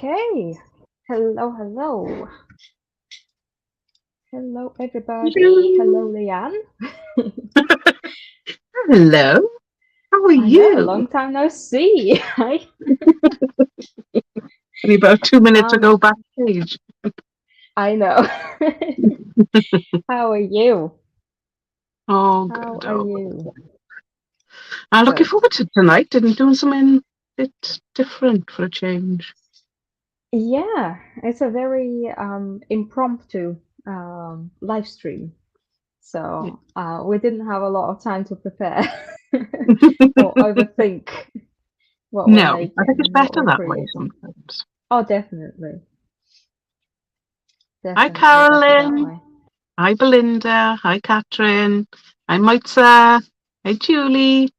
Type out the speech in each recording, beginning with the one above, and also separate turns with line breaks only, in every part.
Okay. Hello, hello. Hello, everybody. Hello, Lee-Anne.
Hello. How are
I know,
you?
long time no see. Hi.
Only about 2 minutes ago backstage.
I know. How are you?
Oh,
How
good.
are
Oh,
you?
I'm looking
Good.
forward to tonight and doing something a bit different for a change.
Yeah, it's a very impromptu live stream. So we didn't have a lot of time to prepare or overthink what we're
No, I
making
think it's
and what
better
we're
that way
creating.
sometimes.
Oh, definitely.
Hi,
Definitely better that
Carolyn.
way.
Hi, Belinda. Hi, Catherine. Hi, Moitza. Hi, Julie.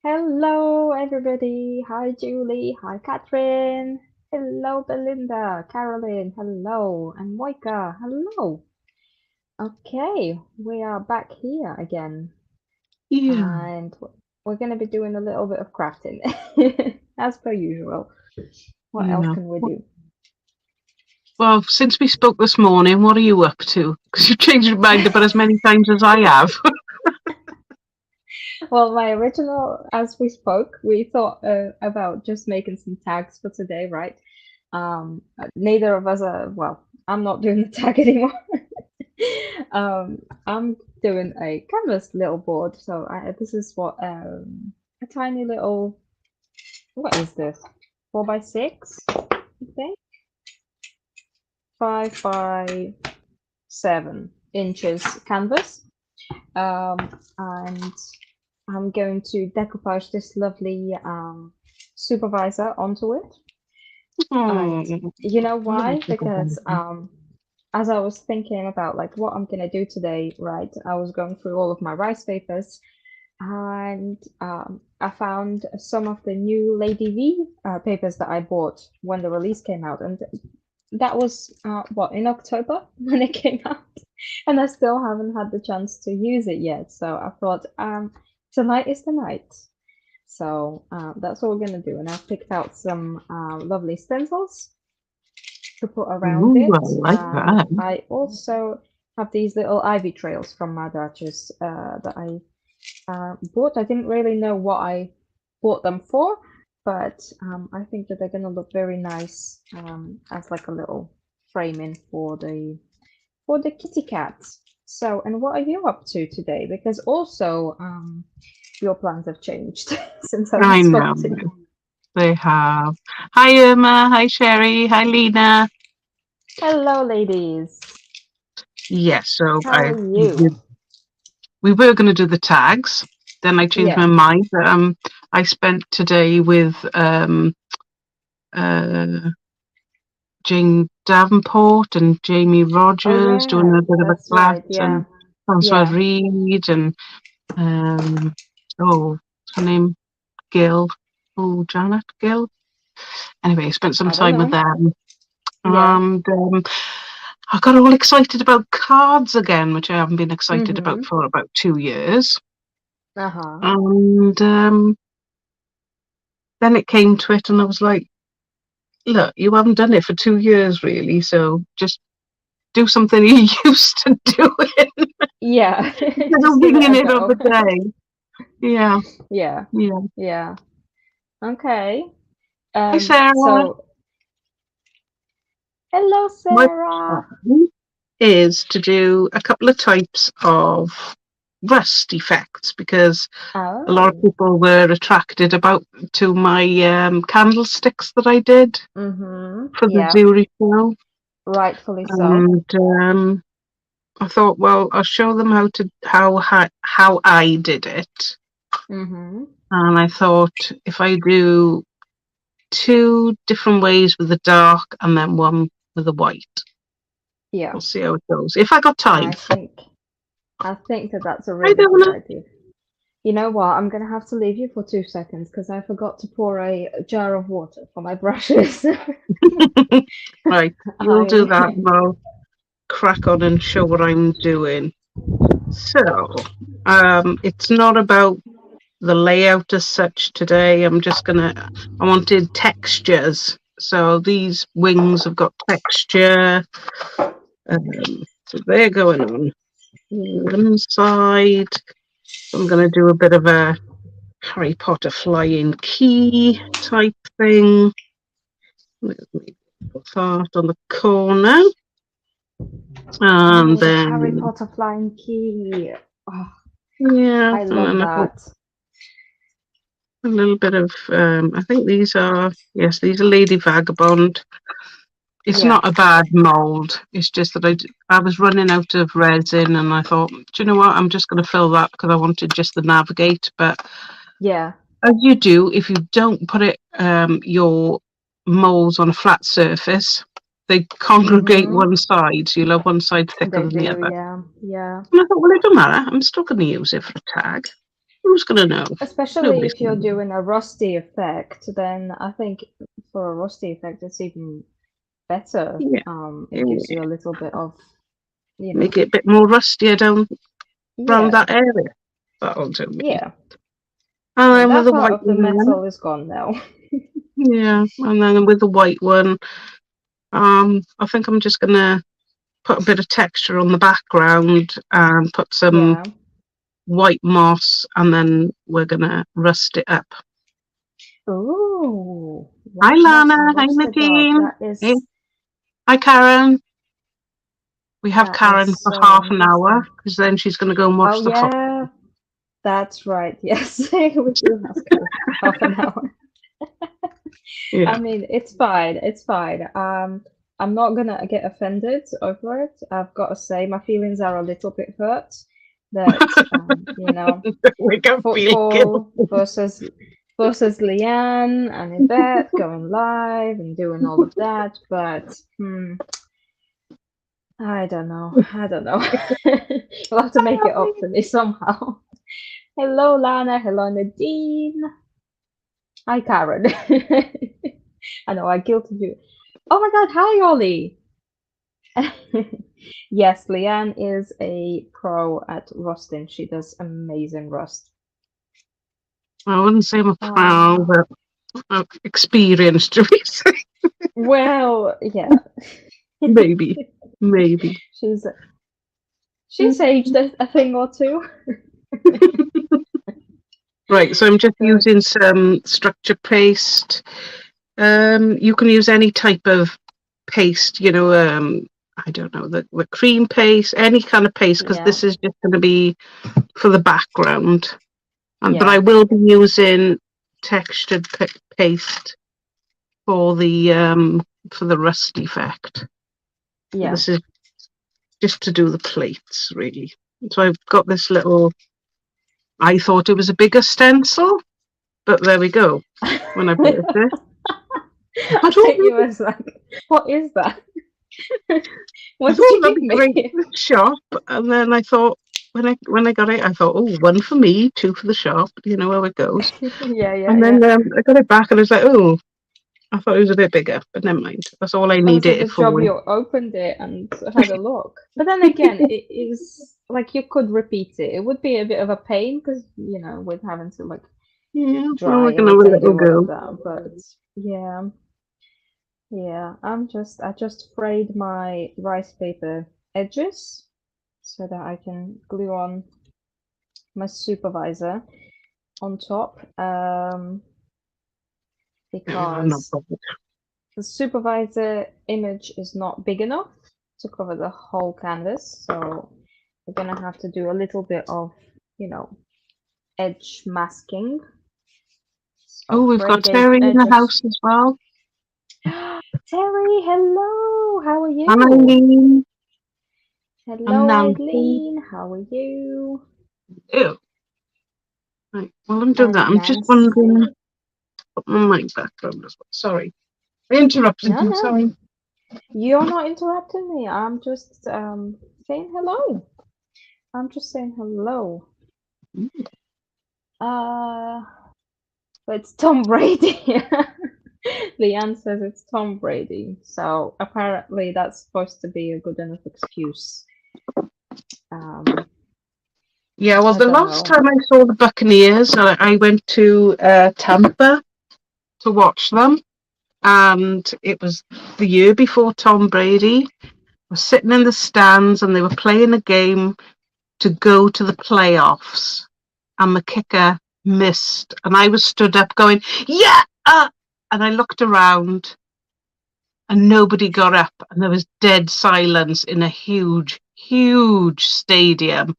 Hello, everybody. Hi, Julie. Hi, Catherine. Hello, Belinda. Caroline. Hello. And Moika. Hello. Okay, we are back here again.
Yeah.
And we're going to be doing a little bit of crafting, as per usual. What else
Yeah.
can we do?
Well, since we spoke this morning, what are you up to? Because you've changed your mind about as many times as I have.
Well, my original, as we spoke, we thought about just making some tags for today, right? Neither of us are, well, I'm not doing the tag anymore. I'm doing a canvas little board. So this is what a tiny little, what is this? 4x6, I think? 5 by 7 inches canvas. And I'm going to decoupage this lovely supervisor onto it. And you know why? Because as I was thinking about like what I'm gonna do today, right? I was going through all of my rice papers, and I found some of the new Lady V papers that I bought when the release came out, and that was what, in October when it came out, and I still haven't had the chance to use it yet. So I thought tonight is the night. So that's what we're gonna do, and I've picked out some lovely stencils to put around
Ooh, I
it.
like
And
that.
I also have these little ivy trails from my Duchess that I bought. I didn't really know what I bought them for, but I think that they're going to look very nice as like a little framing for the kitty cat. So, and what are you up to today? Because also your plans have changed since I
I
last
know.
spoke to you.
They have. Hi, Irma. Hi, Sherry. Hi, Lena.
Hello, ladies.
Yes, so
How are you?
we were going to do the tags. Then I changed my
Yeah.
mind. I spent today with uh, Jane Davenport and Jamie
Oh
Rogers doing
yeah,
a bit of a
that's
class,
right. Yeah.
and François
Yeah.
Reed and what's her name? Gill. Oh, Janet Gill. Anyway, I spent some
I don't
time with
know.
them.
Yeah.
And I got all excited about cards again, which I haven't been excited about
Mm-hmm.
for about 2 years.
Uh-huh.
And then it came to it, and I was like, look, you haven't done it for 2 years, really, so just do something you used to doing
Yeah.
instead of
Just give it
winging
a
it of
go.
the day. Yeah,
Yeah.
yeah.
Yeah. Okay.
Hi, Sarah.
So hello,
My
Sarah.
plan is to do a couple of types of rust effects because a lot of
Oh.
people were attracted to my candlesticks that I did
Mm-hmm.
for the
Yeah.
Zurich show,
Rightfully so.
and I thought, well, I'll show them how I did it.
Mm-hmm.
And I thought if I do 2 different ways with the dark and then one with the white,
Yeah.
we'll see how it goes. If I got time.
I think I think that that's a
I
really
don't
good
know.
idea. You know what? I'm gonna have to leave you for 2 seconds because I forgot to pour a jar of water for my brushes.
Right, you'll do that
I
and I'll crack on and show what I'm doing. So, it's not about the layout as such today. I wanted textures. So these wings have got texture. So they're going on one side. I'm going to do a bit of a Harry Potter flying key type thing. Put that on the corner. And then
Harry Potter flying key. Oh,
yeah,
I love that.
A little bit of I think these are Lady Vagabond. It's not a bad mould. It's just that I was running out of resin and I thought, do you know what? I'm just going to fill that because I wanted just the navigate. But
yeah,
as you do, if you don't put it your moulds on a flat surface, they congregate one side. So you'll have one side thicker than the other.
Yeah.
And I thought, well, it don't matter. I'm still going to use it for a tag. Who's going to know?
Especially if you're doing a rusty effect, then I think for a rusty effect, it's even better.
Yeah.
It gives you a little bit of,
make it a bit more rustier down around that area. That'll do me.
Yeah.
And then
that
with the
part
white
of the metal is gone now.
Yeah, and then with the white one, I think I'm just gonna put a bit of texture on the background and put some white moss, and then we're gonna rust it up.
Ooh.
Hi Lana, hi Nadine. Hey. Hi Karen. We have Karen for half an hour because then she's gonna go and watch the football.
That's right. Yes, we do have Karen for half an hour. I mean, it's fine. It's fine. I'm not gonna get offended over it. I've got to say, my feelings are a little bit hurt that football versus Lee-Anne and Yvette going live and doing all of that, but I don't know. You'll have to make it up to me somehow. Hello, Lana. Hello, Nadine. Hi, Karen. I know, I guilted you. Oh my god, hi, Ollie! Yes, Lee-Anne is a pro at rusting. She does amazing rust.
I wouldn't say I'm a pro, but I'm experienced, do we say?
Well, yeah.
Maybe.
She's aged a thing or two.
Right, so I'm just using some structure paste. You can use any type of paste, I don't know, the cream paste, any kind of paste, because this is just going to be for the background. But I will be using textured paste for the rust effect. Yeah. This is just to do the plates, really. So I've got this little. I thought it was a bigger stencil, but there we go. When I bought it,
I think you was like, "What is that?" What did you give me?
Great for the shop, and then I thought when I got it, I thought, oh, one for me, two for the shop. You know how it goes. And then I got it back, and I was like, oh, I thought it was a bit bigger, but never mind. That's all I needed it for.
You opened it and had a look, but then again, it is like you could repeat it. It would be a bit of a pain because with having to like dry it and do all of that. But I just frayed my rice paper edges so that I can glue on my supervisor on top. Because the supervisor image is not big enough to cover the whole canvas, so we're gonna have to do a little bit of, edge masking.
Oh, we've got Terry in the house as well.
Terry, hello. How are you?
Eileen.
Hello, Eileen. How are you?
Ew. Right. Well, I'm doing that. I'm just wondering. Put my mic back on as well. Sorry, I interrupted you. Sorry.
You're not interrupting me. I'm just saying hello. But it's Tom Brady. Lee-Anne says it's Tom Brady, so apparently that's supposed to be a good enough excuse.
Yeah, well, the last time I saw the Buccaneers, I went to Tampa to watch them, and it was the year before Tom Brady was sitting in the stands, and they were playing a game to go to the playoffs, and the kicker missed, and I was stood up going, yeah, and I looked around and nobody got up, and there was dead silence in a huge, huge stadium.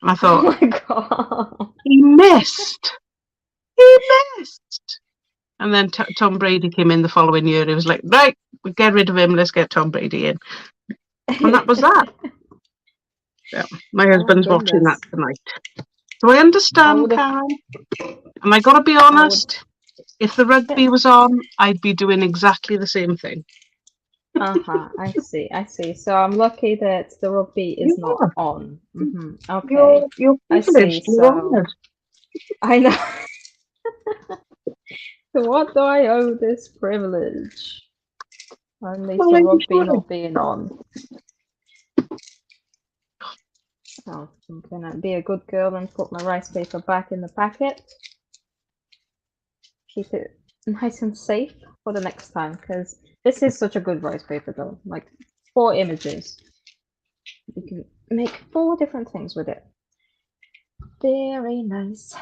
And I
Oh
thought,
my god.
he missed. He missed. And then Tom Brady came in the following year. It was like, right, we get rid of him. Let's get Tom Brady in. And that was that. Yeah, my
Oh my
husband's watching that
goodness.
tonight. So I
I
understand,
would have
Karen. And I got to be
I would
honest, if the rugby was on, I'd be doing exactly the same thing.
Uh-huh, I see. So I'm lucky that the rugby is not
Yeah,
on. Okay,
you're
I see.
privileged. You're
So
honoured.
I know. To what do I owe this privilege? Only
Well,
to
I'm
rugby
sure.
not being on. So I'm gonna be a good girl and put my rice paper back in the packet. Keep it nice and safe for the next time, because this is such a good rice paper though. Like 4 images. You can make 4 different things with it. Very nice.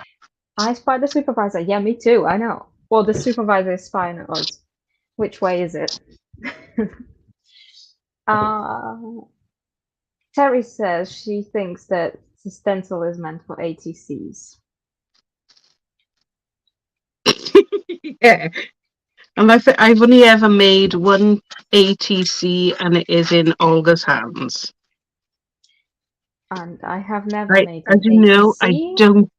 I spy the supervisor. Yeah, me too. I know. Well, the supervisor is spying at us. Which way is it? Terry says she thinks that the stencil is meant for ATCs.
Yeah. And I've only ever made one ATC, and it is in Olga's hands.
And I have never made
As
an
you know, I
ATC.
don't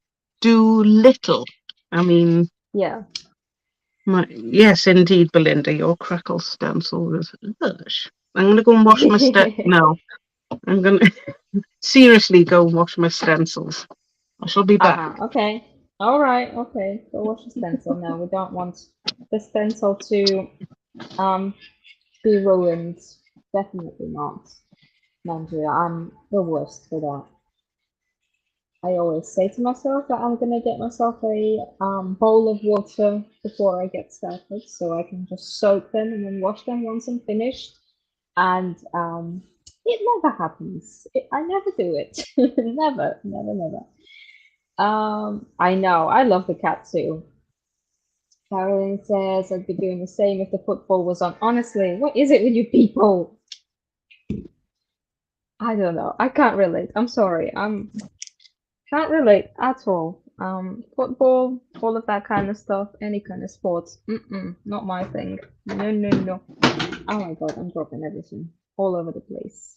do little. I mean,
Yeah.
yes, indeed, Belinda, your Crackle stencil is lush. I'm going to go and wash my No, I'm going to seriously go and wash my stencils. I shall be back.
Okay. All right. Okay. Go wash the stencil. No, we don't want the stencil to be ruined. Definitely not. Mandria, I'm the worst for that. I always say to myself that I'm gonna get myself a bowl of water before I get started, so I can just soak them and then wash them once I'm finished. And it never happens. I never do it. Never. I know. I love the cat too. Caroline says I'd be doing the same if the football was on. Honestly, what is it with you people? I don't know. I can't relate. I'm sorry. Can't relate at all. Football, all of that kind of stuff, any kind of sports. Not my thing. No. Oh my god, I'm dropping everything all over the place.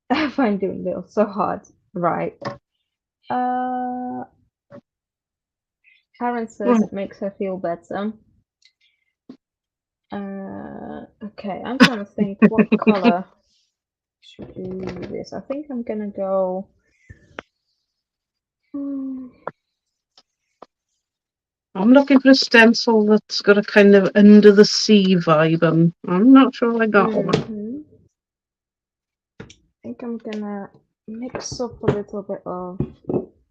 I find doing this so hard. Right. Karen says it makes her feel better. Okay, I'm trying to think what color should do this. I think I'm gonna go.
I'm looking for a stencil that's got a kind of under the sea vibe. I'm not sure I got one.
I think I'm gonna mix up a little bit of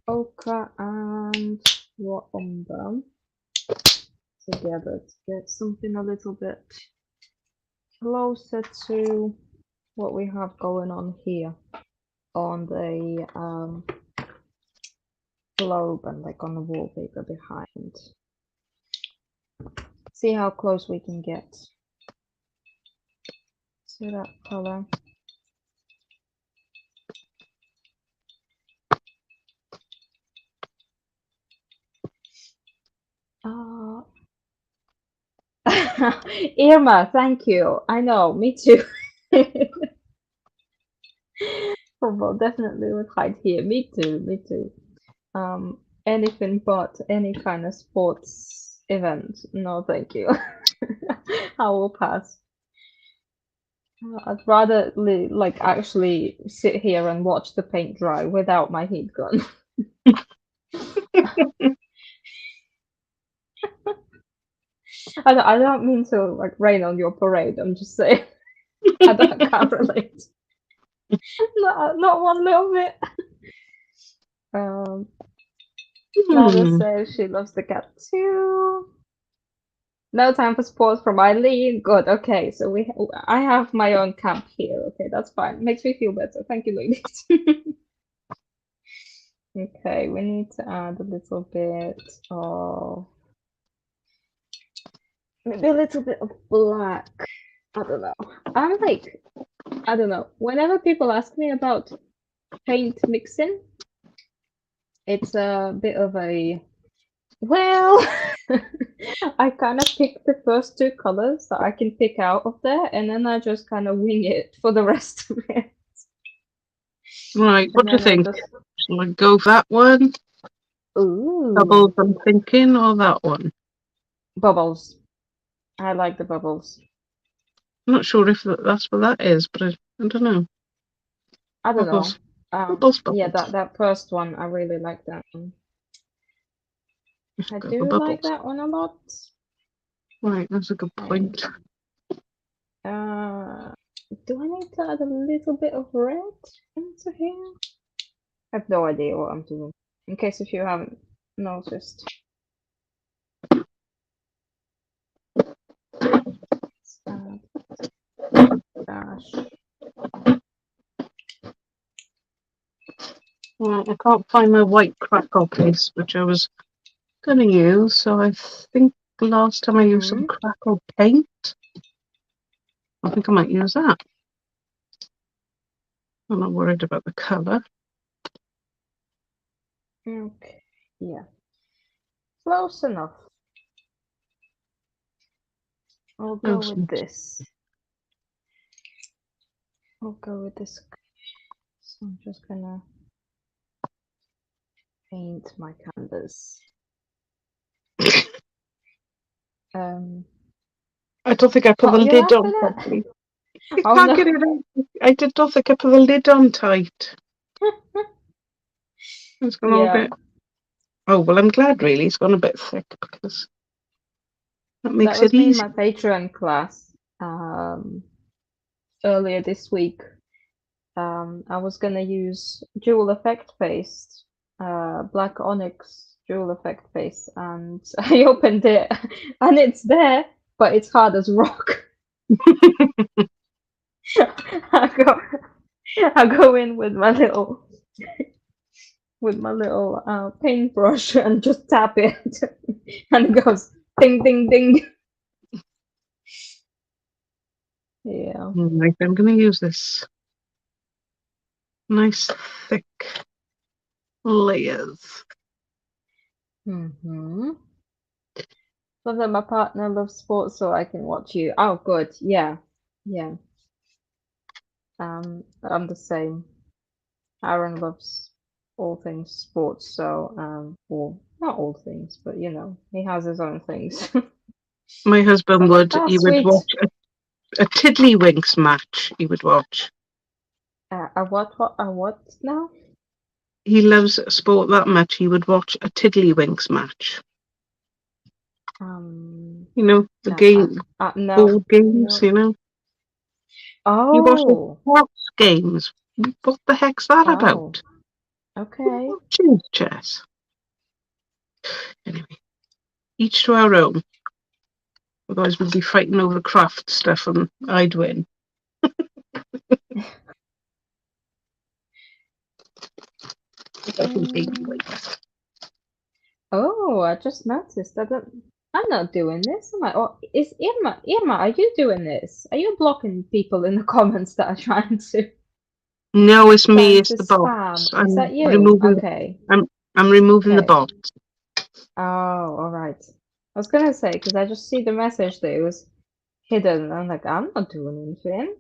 ochre and raw umber together to get something a little bit closer to what we have going on here on the globe and like on the wallpaper behind. See how close we can get to that color. Irma, thank you. I know, me too. Well, definitely would hide here. Me too. Anything but any kind of sports event. No, thank you. I will pass. I'd rather like actually sit here and watch the paint dry without my heat gun. I don't mean to like rain on your parade. I'm just saying can't relate. Not one little bit. Nada says she loves the cat too. No time for sports from Eileen. Good. Okay, so I have my own camp here. Okay, that's fine. Makes me feel better. Thank you, ladies. Okay, we need to add a little bit of maybe a little bit of black. I don't know. I don't know. Whenever people ask me about paint mixing, it's a bit of a well, I kind of pick the first two colors that I can pick out of there, and then I just kind of wing it for the rest of it.
Right, what do you think? Shall I go for that one? Bubbles,
Ooh,
I'm thinking, or that one?
bubbles. I like the bubbles.
I'm not sure if that's what that is, but I don't know.
I don't know.
Bubbles. Bubbles,
Yeah,
bubbles.
that first one, I really like that one.
Let's
I
go for
do like
bubbles.
that one a lot.
Right, that's a good point.
Do I need to add a little bit of red into here? I have no idea what I'm doing. In case if you haven't noticed. Gosh.
Well, I can't find my white Crackle case, which I was going to use, so I think last time I used some Crackle paint. I think I might use that. I'm not worried about the colour.
Okay, yeah. Close enough. I'll go with this. I'll go with this. So I'm just gonna paint my canvas.
I don't think I put the
You're
lid on
laughing at?
properly. I
Oh
can't
no.
get it out. I don't think I put the lid on tight. It's gone all a
Yeah.
bit. Oh, well, I'm glad really it's gone a bit thick because that makes
That
it
was me in
easy.
my Patreon class earlier this week. I was gonna use Jewel Effect Paste, Black Onyx Jewel Effect Paste, and I opened it and it's there, but it's hard as rock. I go in with my little paintbrush and just tap it, and it goes ding ding ding. Yeah.
Right, I'm going to use this nice thick layers.
Love that my partner loves sports, so I can watch you. Oh, good. Yeah, yeah. I'm the same. Aaron loves all things sports, so well, not all things, but you know, he has his own things.
My husband
I'm like,
would,
oh,
he would
sweet.
watch a Tiddlywinks match, he would watch.
A what now?
He loves sport that much, he would watch a Tiddlywinks match. You know, the game,
No,
board games,
no.
you know. You watch the
Oh,
sports games. What the heck's that
oh,
about?
okay.
Watching chess. Anyway, each to our own. Otherwise we'd be fighting over craft stuff and I'd win.
Oh, I just noticed. I'm not doing this. Am I? Oh, is Irma? Irma, are you doing this? Are you blocking people in the comments that are trying to
No, it's me, it's the
spam?
bots.
Is that you? Okay.
I'm removing the
Okay.
bots.
Oh, all right. I was gonna say because I just see the message that it was hidden. And I'm like, I'm not doing anything.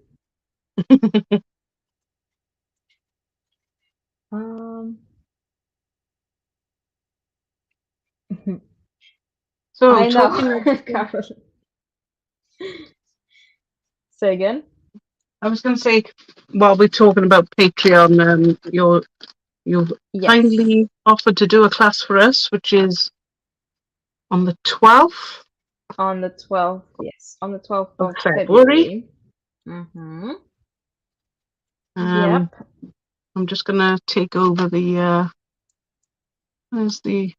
So
I know.
talking of,
Say again.
I was going to say, while we're talking about Patreon, you've
Yes.
kindly offered to do a class for us, which is on the 12th.
On the 12th, yes. On the 12th
of
of
February.
February.
Um,
Yep.
I'm just going to take over the. Where's the?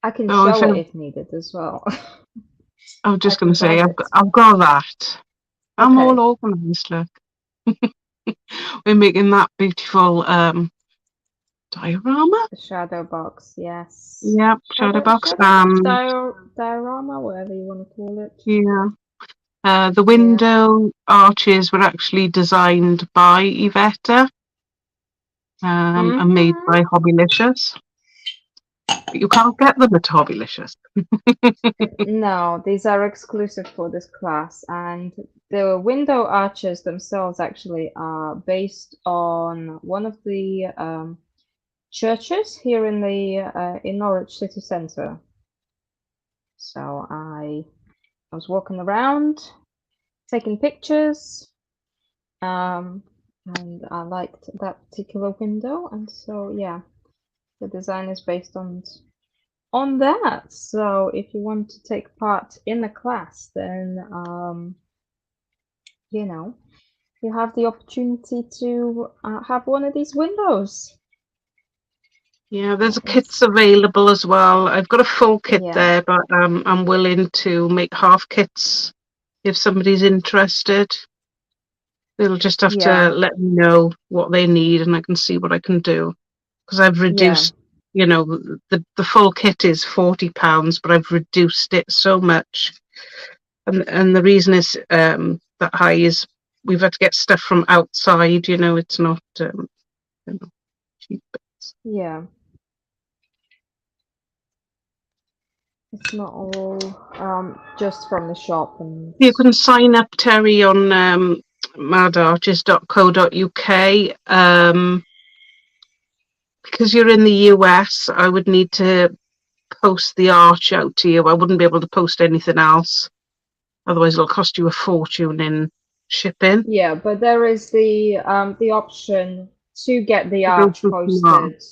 I can
Oh,
show it if needed as well.
I was
I
just going to say,
tried it.
I've got that. I'm
Okay.
all organised, look. We're making that beautiful diorama.
The shadow box, yes.
Yeah, shadow box.
Shadow box, diorama, whatever you want to call it.
Yeah. The
Yeah.
window arches were actually designed by Iveta and made
Mm-hmm.
by Hobbylicious. But you can't get them at Hobbylicious.
No, these are exclusive for this class, and the window arches themselves actually are based on one of the churches here in the in Norwich city centre. So I was walking around, taking pictures, and I liked that particular window, and so yeah, the design is based on that. So if you want to take part in the class, then you know, you have the opportunity to have one of these windows.
Yeah, there's kits available as well. I've got a full kit
Yeah,
there, but I'm willing to make half kits if somebody's interested. They'll just have to
yeah,
let me know what they need, and I can see what I can do. Because I've
yeah,
reduced, you know, the full kit is £40, but I've reduced it so much. And the reason is that high is we've had to get stuff from outside. You know, it's not you know, cheap.
yeah. It's not all just from the shop and
You can sign up, Terry, on madarches.co.uk. Because you're in the US, I would need to post the arch out to you. I wouldn't be able to post anything else. Otherwise, it'll cost you a fortune in shipping.
yeah, but there is the option to get the
To go
arch
through Tamar.
posted.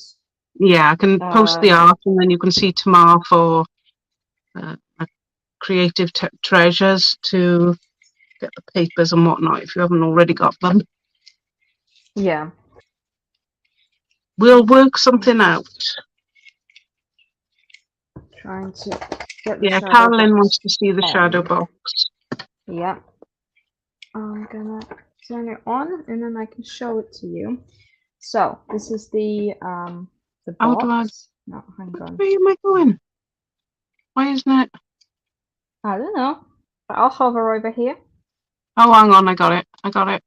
Yeah, I can post the
Um,
art, and then you can see Tamar for creative treasures to get the papers and whatnot if you haven't already got them.
yeah.
We'll work something out.
Trying to get the
Yeah,
shadow
Carolyn
box
wants to see the shadow
on.
box.
Yeah. I'm gonna turn it on and then I can show it to you. So this is the
How do I?
box. No, hang on.
Where am I going? Why isn't it?
I don't know. But I'll hover over here.
Oh, hang on, I got it. I got it.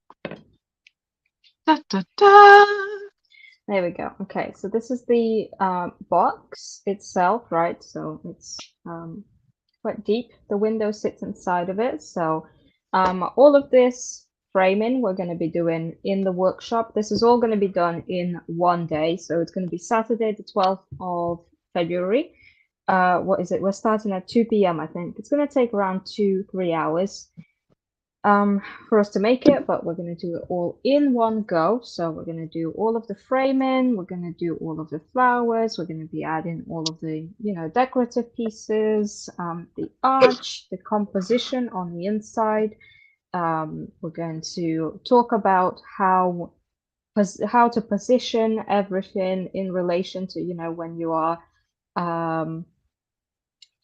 Da, da, da.
There we go. Okay, so this is the box itself, right? So it's quite deep. The window sits inside of it. So all of this framing we're going to be doing in the workshop. This is all going to be done in one day. So it's going to be Saturday, the 12th of February. What is it? We're starting at 2 p.m. I think. It's going to take around 2-3 hours for us to make it, but we're going to do it all in one go. So we're going to do all of the framing, we're going to do all of the flowers, we're going to be adding all of the, you know, decorative pieces, the arch, the composition on the inside. We're going to talk about how to position everything in relation to, you know, when you are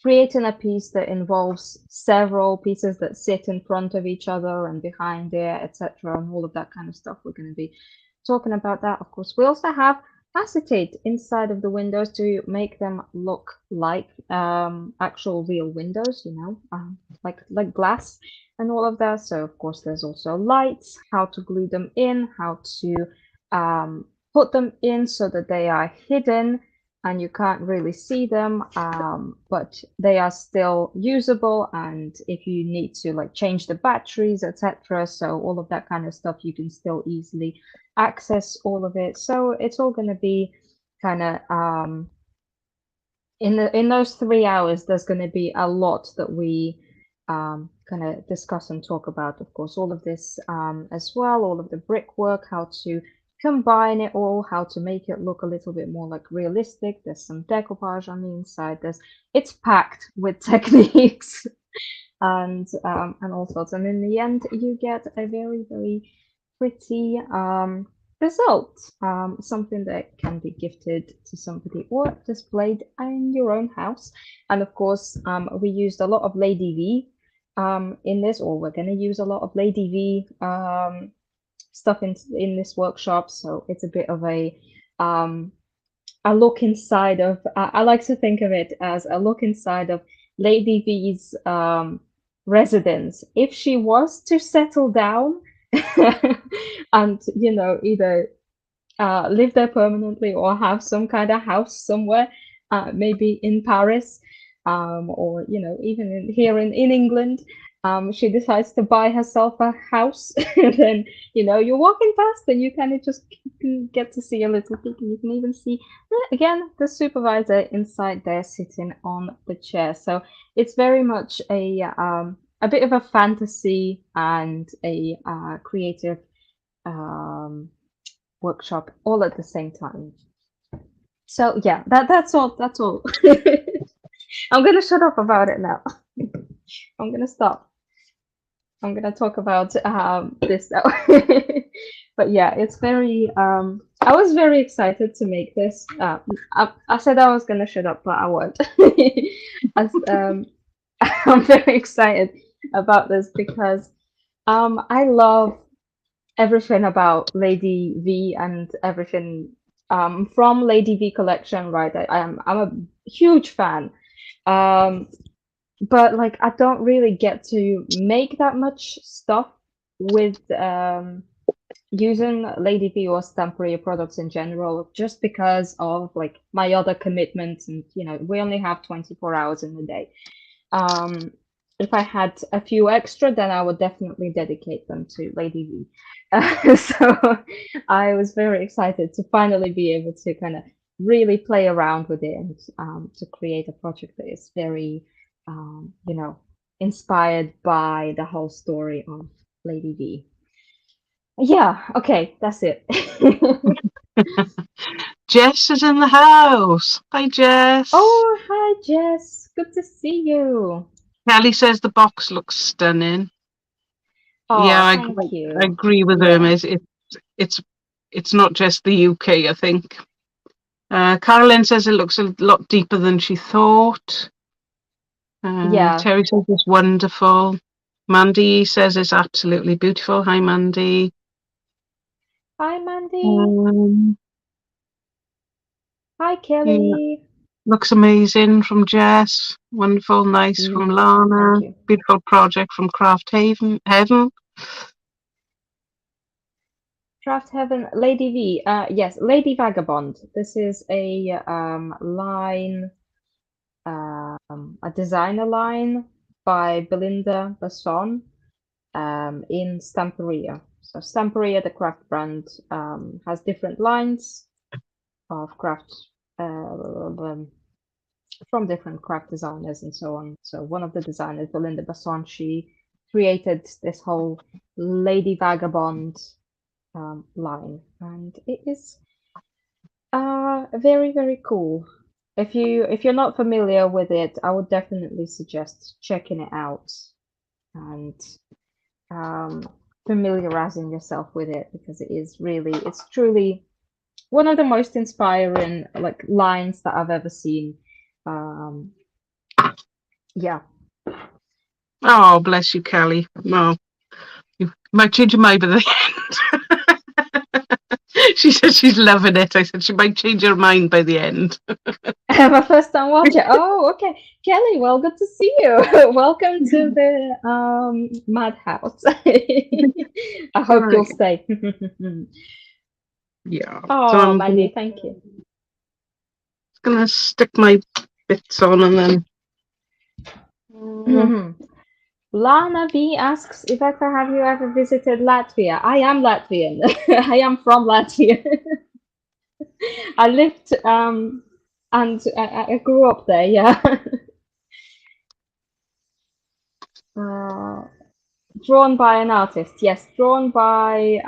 creating a piece that involves several pieces that sit in front of each other and behind it, etc., and all of that kind of stuff. We're going to be talking about that. Of course, we also have acetate inside of the windows to make them look like actual real windows, you know, like glass and all of that. So of course, there's also lights, how to glue them in, how to put them in so that they are hidden and you can't really see them, but they are still usable. And if you need to like change the batteries, etc., so all of that kind of stuff, you can still easily access all of it. So it's all going to be kind of in those 3 hours, there's going to be a lot that we kind of discuss and talk about. Of course, all of this as well, all of the brickwork, how to combine it all, how to make it look a little bit more like realistic. There's some decoupage on the inside. It's packed with techniques and all sorts. And in the end, you get a very, very pretty result. Something that can be gifted to somebody or displayed in your own house. And of course, we used a lot of Lady V in this, or we're going to use a lot of Lady V stuff in this workshop. So it's a bit of a look inside of. I like to think of it as a look inside of Lady V's residence if she was to settle down and either live there permanently or have some kind of house somewhere, maybe in Paris, or even here in England. She decides to buy herself a house, and then you're walking past and you kind of just get to see a little peek, and you can even see again the supervisor inside there sitting on the chair. So it's very much a bit of a fantasy and a creative workshop all at the same time. So yeah, that's all. I'm gonna shut up about it now. I'm gonna stop. I'm gonna talk about this now. But yeah, it's very I was very excited to make this. I said I was gonna shut up, but I won't. I'm very excited about this because I love everything about Lady V and everything from Lady V collection, right? I'm a huge fan. But like I don't really get to make that much stuff with using Lady V or Stamperia products in general, just because of like my other commitments, and we only have 24 hours in the day. If I had a few extra, then I would definitely dedicate them to Lady V. So I was very excited to finally be able to kind of really play around with it and to create a project that is very, inspired by the whole story of Lady V. Yeah, okay, that's it.
Jess is in the house. Hi, Jess.
Oh, hi, Jess. Good to see you.
Kelly says the box looks stunning.
Oh,
yeah, I
thank
agree with
you.
them. It's not just the UK, I think. Carolyn says it looks a lot deeper than she thought.
Yeah.
Terry says it's wonderful. Mandy says it's absolutely beautiful. Hi, Mandy.
Hi, Mandy. Hi, Kelly.
Yeah. Looks amazing from Jess. Wonderful, nice from Lana. Beautiful project from Craft Heaven.
Craft Heaven, Lady V. Yes, Lady Vagabond. This is a line, a designer line by Belinda Basson in Stamperia. So Stamperia, the craft brand, has different lines of craft from different craft designers and so on. So one of the designers, Belinda Basson, she created this whole Lady Vagabond line, and it is very, very cool. If you're not familiar with it, I would definitely suggest checking it out and familiarizing yourself with it, because it's truly one of the most inspiring like lines that I've ever seen. Yeah.
Oh, bless you, Kelly. No, you might change your mind by the end. She said she's loving it. I said she might change her mind by the end.
My first time watching. Oh, okay. Kelly, well, good to see you. Welcome to the madhouse. I hope you'll stay.
Yeah.
Oh, so Mandy, thank you.
I'm gonna stick my bits on and then.
Lana V asks, Iveta, have you ever visited Latvia? I am Latvian. I am from Latvia. I lived and I grew up there, yeah. Drawn by an artist, yes, drawn by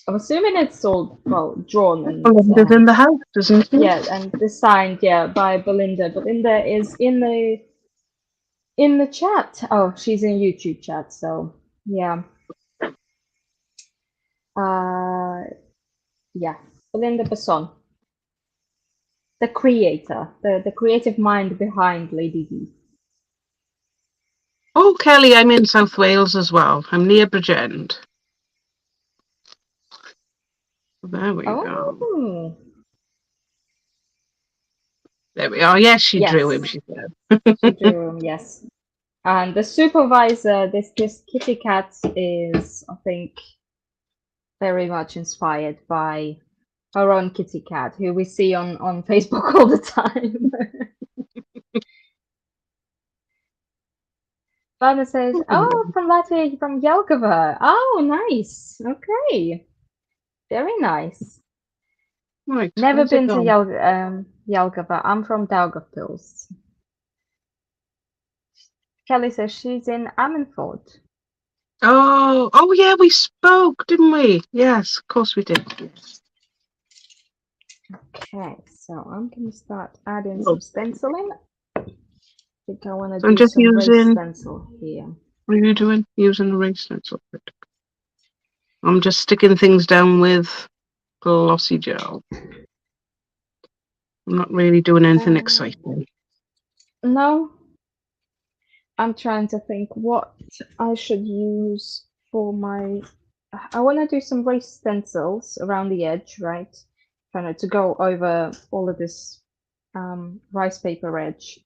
I'm assuming it's all drawn and
Belinda's in the house, isn't it?
Yeah, and designed, yeah, by Belinda. Belinda is in the chat. Oh, she's in YouTube chat, so yeah. Yeah, Belinda Besson, the creator, the creative mind behind Lady D.
Oh, Kelly, I'm in South Wales as well. I'm near Bridgend. There we go.
Oh,
There we are. Yes, she drew him,
yes,
she said.
she drew him. Yes, and the supervisor, this kitty cat, is, I think, very much inspired by our own kitty cat, who we see on Facebook all the time. Father says, "Oh, from Latvia, from Jelgava. Oh, nice. Okay, very nice.
Right,
Never
where's it
been to
gone?
Jelgava. I'm from Daugavpils." Kelly says she's in Ammanford.
Oh, yeah, we spoke, didn't we? Yes, of course we did. Yes.
Okay, so I'm gonna start adding
Oh,
some stenciling. I think I want to
so I'm
do
just
some raised
using.
stencil here.
What are you doing? Using a raised stencil. I'm just sticking things down with glossy gel. I'm not really doing anything exciting.
No, I'm trying to think what I should use for my. I want to do some raised stencils around the edge, right? Kind of to go over all of this rice paper edge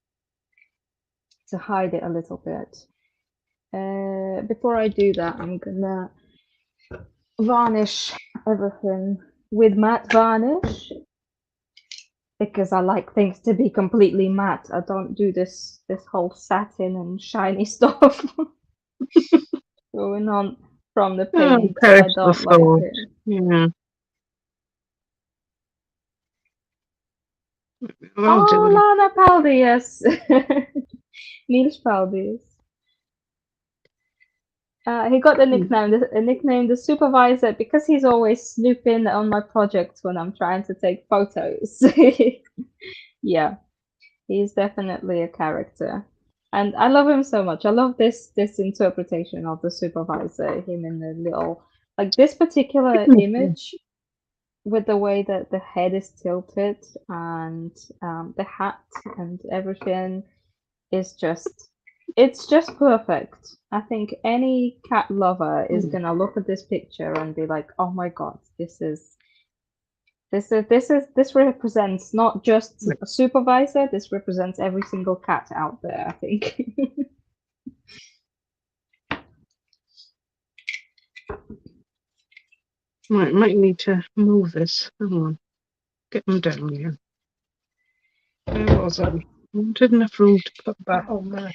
to hide it a little bit. Before I do that, I'm gonna varnish everything with matte varnish because I like things to be completely matte. I don't do this whole satin and shiny stuff going on from the
Oh,
paint.
perish
I
the
don't like
thought.
it.
Yeah. I'll do
Oh,
it.
Lana Paldius! Niels Paldius. He got a nickname the supervisor because he's always snooping on my projects when I'm trying to take photos. Yeah, he's definitely a character. And I love him so much. I love this interpretation of the supervisor, him in the little like this particular image with the way that the head is tilted and the hat and everything is just it's just perfect. I think any cat lover is gonna look at this picture and be like, "Oh my god, this represents not just a supervisor. This represents every single cat out there." I think.
Might need to move this. Hang on. Get them down here. Where was I? Not enough room to put that on there.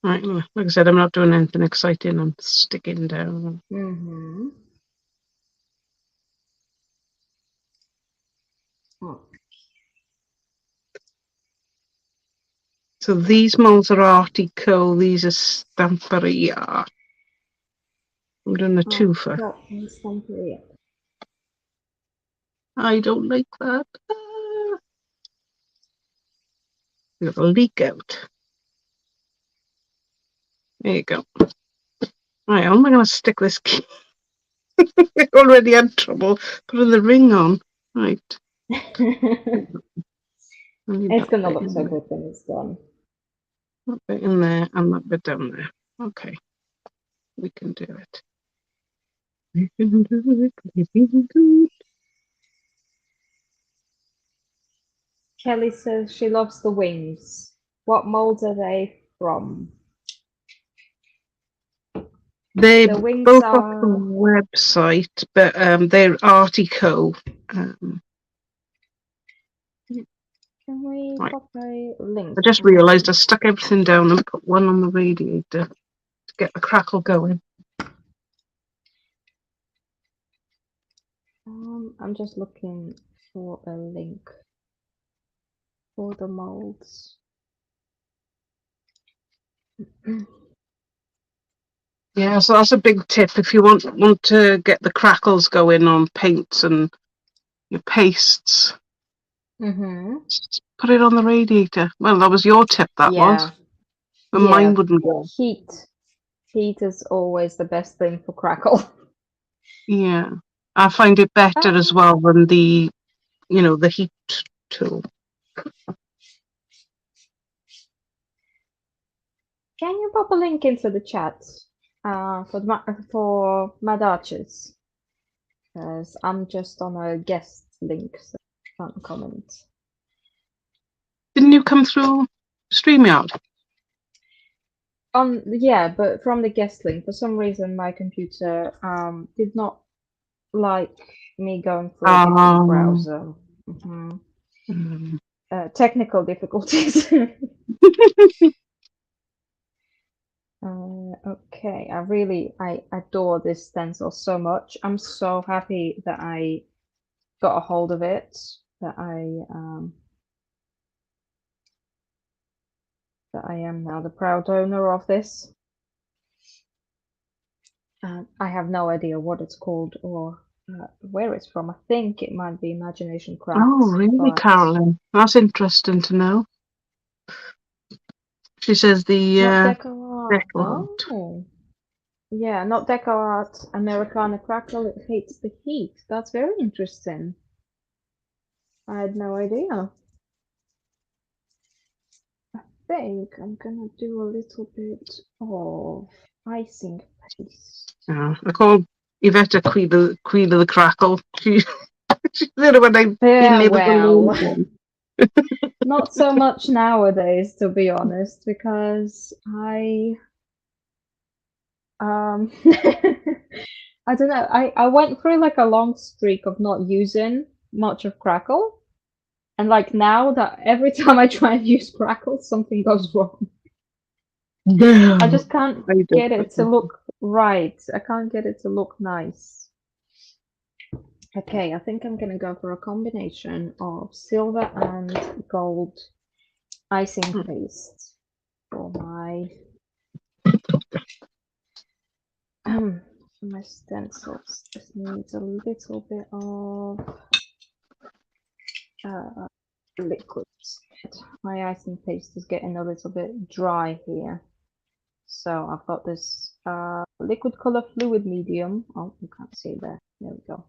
Right, like I said, I'm not doing anything exciting. I'm sticking down.
Mm-hmm. Oh.
So these molds are Artico, these are Stamperia. I'm doing a twofer. I don't like that. Got a leak out. There you go. Right, how am I going to stick this key? I already had trouble putting the ring on. Right.
It's gonna look so good when it's done.
That bit in there and that bit down there. Okay. We can do it. We can do it. We can do it.
Kelly says she loves the wings. What molds are they from?
They
The wings
both off the
are.
website, but they're Artico.
Can we
Right.
pop a link?
I just realised I stuck everything down and put one on the radiator to get the crackle going.
I'm just looking for a link for the molds.
Yeah, so that's a big tip if you want to get the crackles going on paints and your pastes.
Mm-hmm.
Just put it on the radiator. Well, that was your tip, that was.
Yeah.
But
Yeah.
mine wouldn't go.
Heat. Heat is always the best thing for Crackle.
Yeah. I find it better as well than the, you know, the heat tool.
Can you pop a link into the chat for Mad Archers? Because I'm just on a guest link, so I can't comment.
Didn't you come through StreamYard?
Yeah, but from the guest link, for some reason my computer did not like me going through a different browser. Mm-hmm.
Mm.
Technical difficulties. Okay, I adore this stencil so much. I'm so happy that I got a hold of it, that I am now the proud owner of this. I have no idea what it's called or where it's from. I think it might be Imagination Crafts.
Oh, really,
but
Carolyn? That's interesting to know. She says the
not Deco Art.
Decoupage.
Oh, yeah, not Deco Art. Americana Crackle. It hates the heat. That's very interesting. I had no idea. I think I'm gonna do a little bit of icing paste.
Yeah, I call Yvette Queen of the Crackle. She's the one I've been
Yeah,
able to learn
well,
from.
not so much nowadays, to be honest, because I don't know. I went through like a long streak of not using much of Crackle, and like now that every time I try and use Crackle, something goes wrong. I just can't get it to look right. I can't get it to look nice. Okay, I think I'm gonna go for a combination of silver and gold icing paste for my for my stencils. This needs a little bit of liquid. My icing paste is getting a little bit dry here. So I've got this liquid color fluid medium. Oh, you can't see there. There we go.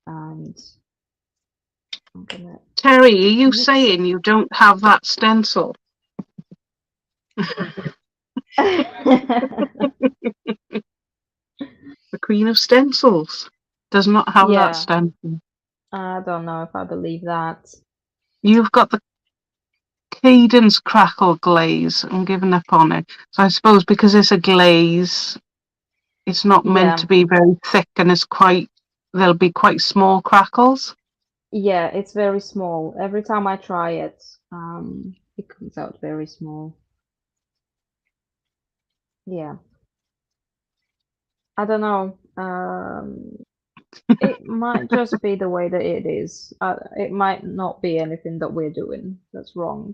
And I'm gonna
Terry, are you
mix
saying you don't have that stencil? The Queen of Stencils does not have that
Yeah,
stencil.
I don't know if I believe that.
You've got the Cadence Crackle glaze. I'm giving up on it. So I suppose because it's a glaze, it's not meant to
Yeah,
be very thick, and there'll be quite small crackles.
yeah, it's very small. Every time I try it, it comes out very small. Yeah. I don't know. It might just be the way that it is. It might not be anything that we're doing that's wrong.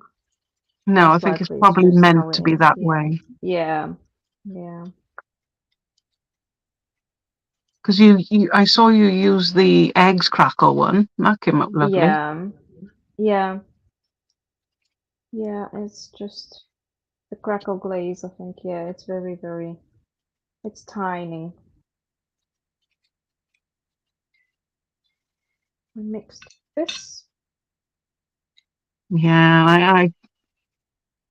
No, I
Most
think it's
likely, it's
probably
just
meant
how it
to be
is.
that
Yeah.
way.
Yeah. Yeah.
Because I saw you use the eggs crackle one. That came up lovely.
Yeah. Yeah. Yeah. It's just the crackle glaze. I think. Yeah. It's very. It's tiny. I mixed this.
Yeah,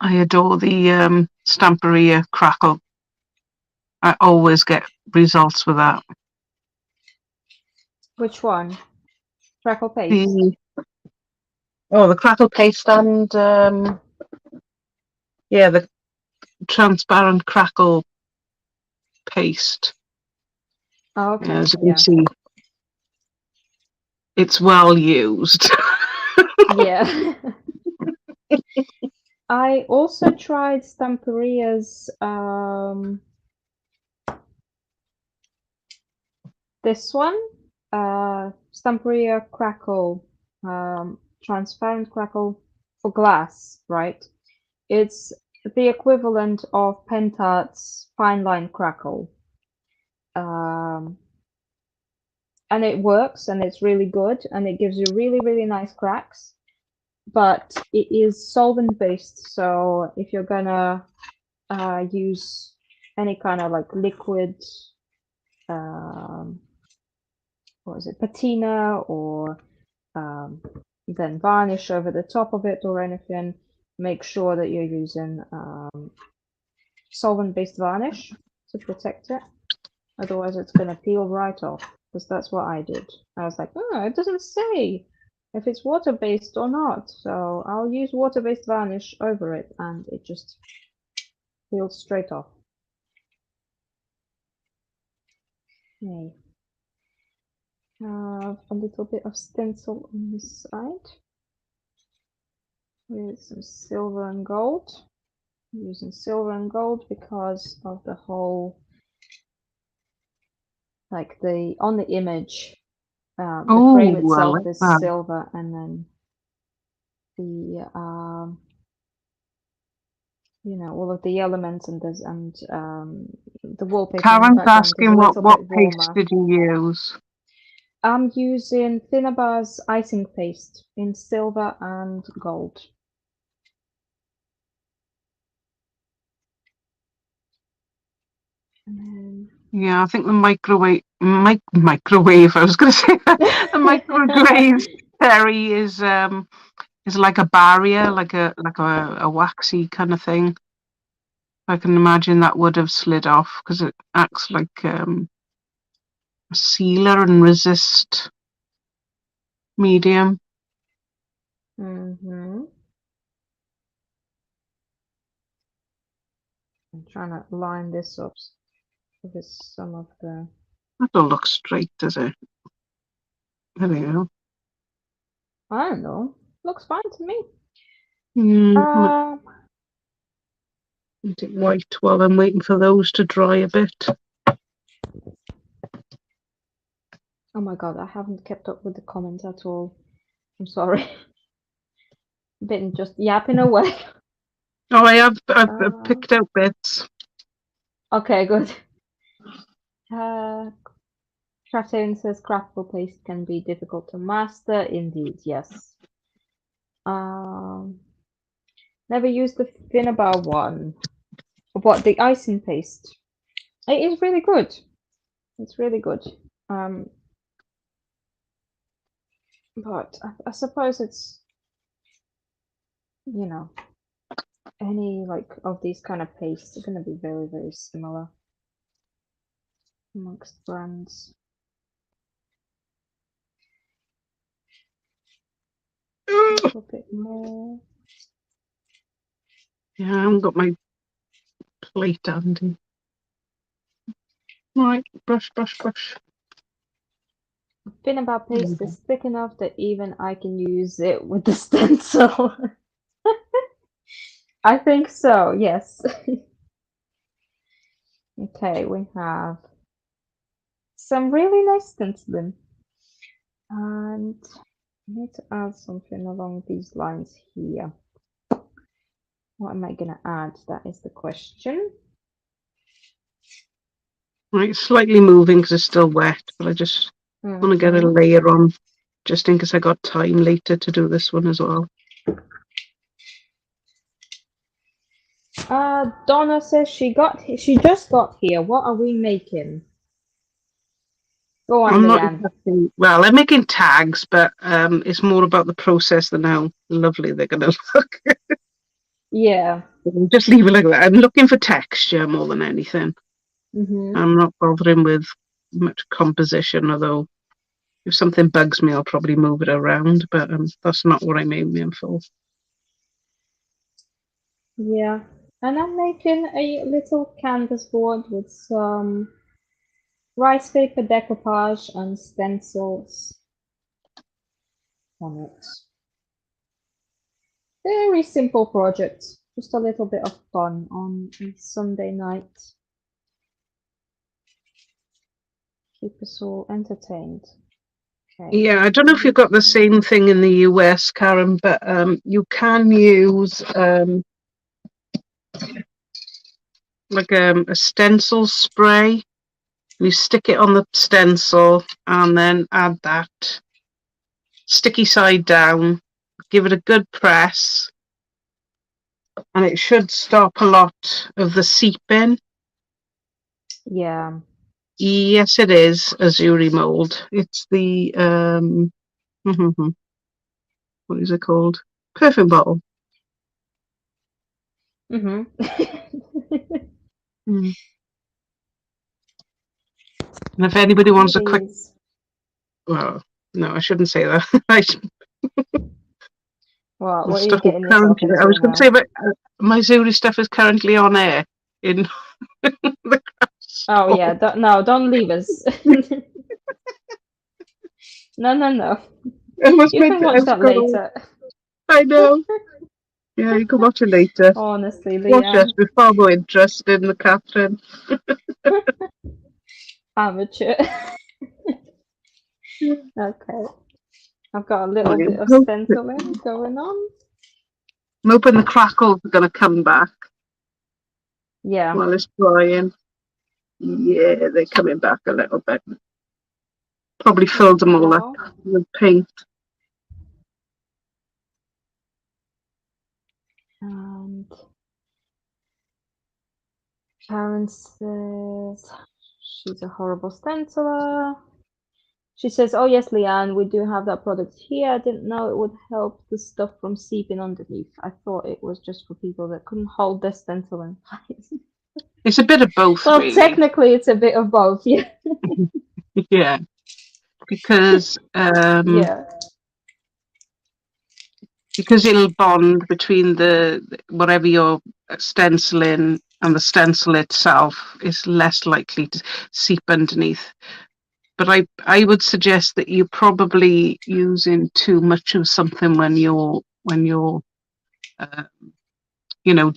I adore the Stamperia crackle. I always get results with that.
Which one? Crackle paste.
The crackle paste and the transparent crackle paste.
Oh, okay.
As you can see, it's well used.
Yeah. I also tried Stamperia's this one, Stamperia Crackle, transparent crackle for glass, right? It's the equivalent of Pentart's fine line crackle. and it works, and it's really good, and it gives you really, really nice cracks. But it is solvent based, so if you're gonna use any kind of like liquid, what is it, patina, or then varnish over the top of it or anything, make sure that you're using solvent-based varnish to protect it. Otherwise, it's going to peel right off, because that's what I did. I was like, oh, it doesn't say if it's water-based or not, so I'll use water-based varnish over it, and it just peels straight off. Okay. Have a little bit of stencil on this side with some silver and gold. I'm using silver and gold because of the whole, like on the image, the frame itself is silver, and then the you know, all of the elements and this and the wallpaper.
Karen's asking what paste did you use?
I'm using Finnabar's icing paste in silver and gold.
Yeah, I think the microwave. I was going to say the microwave cherry is like a barrier, like a waxy kind of thing. I can imagine that would have slid off because it acts like a sealer and resist medium.
I'm trying to line this up with some of the.
That don't look straight, does it? There we go.
I don't know. Looks fine to me.
Make it white while I'm waiting for those to dry a bit.
Oh my god, I haven't kept up with the comments at all. I'm sorry. Been just yapping away.
Oh, I've picked out bits.
Okay, good. Crackle says Crackle paste can be difficult to master. Indeed, yes. Never used the Finnabar one. What, the icing paste? It is really good. It's really good. But I suppose it's, you know, any like of these kind of pastes are going to be very, very similar amongst brands. A little bit more.
Yeah, I haven't got my plate handy. Right, brush.
Finnabar paste is thick enough that even I can use it with the stencil. I think so, yes. Okay, we have some really nice stenciling. And I need to add something along these lines here. What am I going to add? That is the question.
Right, slightly moving because it's still wet, but I just want to get a layer on just in case I got time later to do this one as well.
Donna says she just got here. What are we making? Go on, Lee-Anne.
Well, I'm making tags, but it's more about the process than how lovely they're going to look.
Yeah.
Just leave it like that. I'm looking for texture more than anything. I'm not bothering with much composition, although if something bugs me, I'll probably move it around, but that's not what I'm aiming for.
Yeah, and I'm making a little canvas board with some rice paper decoupage and stencils on it. Very simple project, just a little bit of fun on a Sunday night. Keep us all entertained. Okay.
Yeah, I don't know if you've got the same thing in the US, Karen, but you can use like a stencil spray. You stick it on the stencil and then add that sticky side down. Give it a good press, and it should stop a lot of the seeping.
Yeah.
Yes, it is Azuri mold. It's the what is it called? Perfume bottle.
Mm-hmm.
Mm. And if anybody wants a quick, well, no, I shouldn't say that.
Well, what are you getting yourself into?
I was going to say, but my Zuri stuff is currently on air in the grass.
Oh yeah, don't leave us. No. You can watch that later.
I know. Yeah, you can watch it later.
Honestly,
Watch
Lee-Anne.
us. We're far more interested in the Catherine.
Amateur. Okay. I've got a little bit of
Hope-
stenciling going on.
I'm hoping the crackles are going to come back
Yeah.
while it's drying. Yeah, they're coming back a little bit. Probably filled them all up with paint.
And Karen says she's a horrible stenciler. She says, "Oh yes, Lee-Anne, we do have that product here. I didn't know it would help the stuff from seeping underneath. I thought it was just for people that couldn't hold their stencil in place."
It's a bit of both,
Well,
really.
technically, it's a bit of both, yeah.
Yeah, because
Yeah.
because it'll bond between the whatever you're stenciling and the stencil itself is less likely to seep underneath. But I would suggest that you're probably using too much of something when you're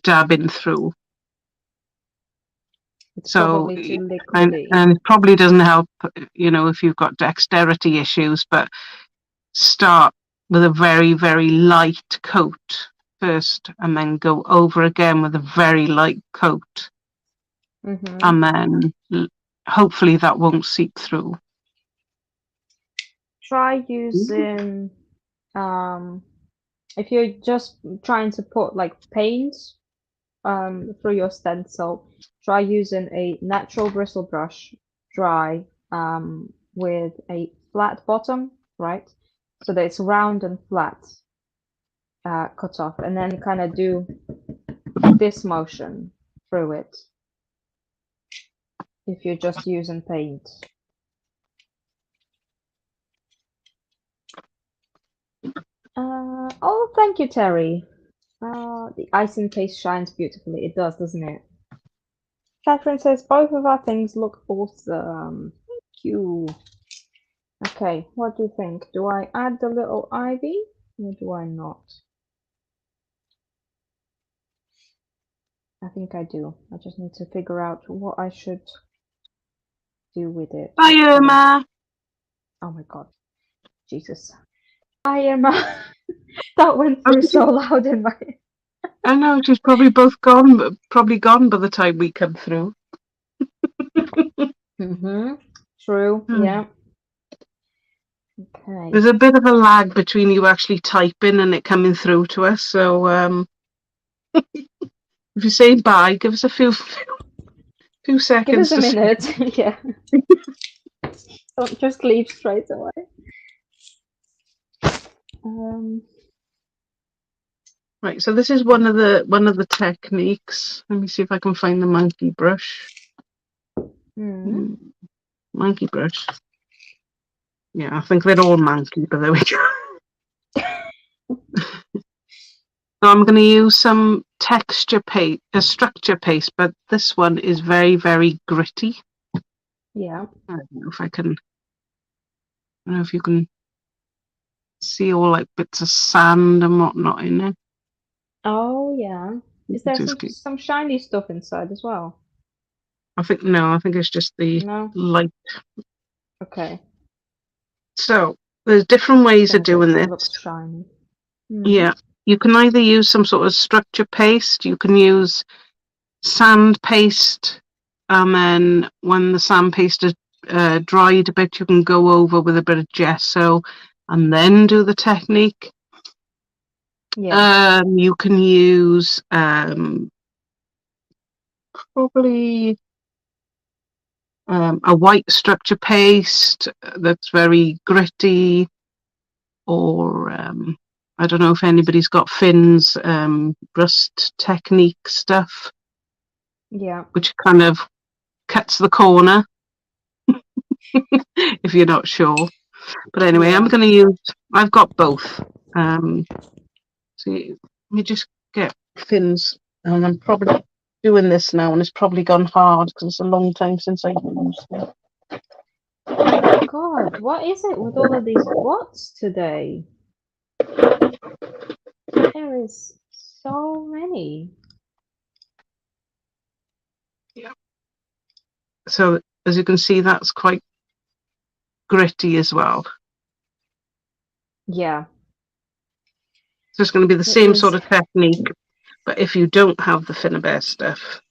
dabbing through.
It's
So
probably too liquidy.
and it probably doesn't help, if you've got dexterity issues. But start with a very, very light coat first, and then go over again with a very light coat, and then hopefully that won't seep through.
Try using, if you're just trying to put like paint through your stencil, try using a natural bristle brush, dry, with a flat bottom, right? So that it's round and flat, cut off, and then kind of do this motion through it if you're just using paint. Oh, thank you, Terry. The icing paste shines beautifully. It does, doesn't it? Catherine says both of our things look awesome. Thank you. Okay, what do you think? Do I add the little ivy or do I not? I think I do. I just need to figure out what I should do with it.
Hi, Irma.
Oh my god. Jesus. Hi, Irma. That went through so loud in my...
I know, she's probably gone by the time we come through.
True, yeah. Okay.
There's a bit of a lag between you actually typing and it coming through to us, so if you're saying bye, give us a few seconds.
Give us a minute, yeah. Don't just leave straight away.
Right, so this is one of the techniques. Let me see if I can find the monkey brush. Monkey brush. Yeah, I think they're all monkey, but there we go. So I'm going to use some structure paste, but this one is very, very gritty.
Yeah.
I don't know if I can. I don't know if you can see all like bits of sand and whatnot in it.
Oh yeah. Is there some shiny stuff inside as well?
I think it's just the light.
Okay.
So there's different ways of doing this.
Looks shiny.
Yeah, you can either use some sort of structure paste. You can use sand paste, and then when the sandpaste is dried a bit, you can go over with a bit of gesso and then do the technique.
Yeah.
You can use probably a white structure paste that's very gritty, or I don't know if anybody's got Finn's rust technique stuff,
Yeah.
which kind of cuts the corner if you're not sure. But anyway, I'm
Yeah.
going to use, I've got both. So let me just get Finn's, and I'm probably doing this now, and it's probably gone hard because it's a long time since I used it.
God, what is it with all of these bots today? There is so many.
Yeah. So as you can see, that's quite gritty as well.
Yeah.
So it's going to be the
It
same
is.
sort of technique, but if you don't have the Finnabair stuff,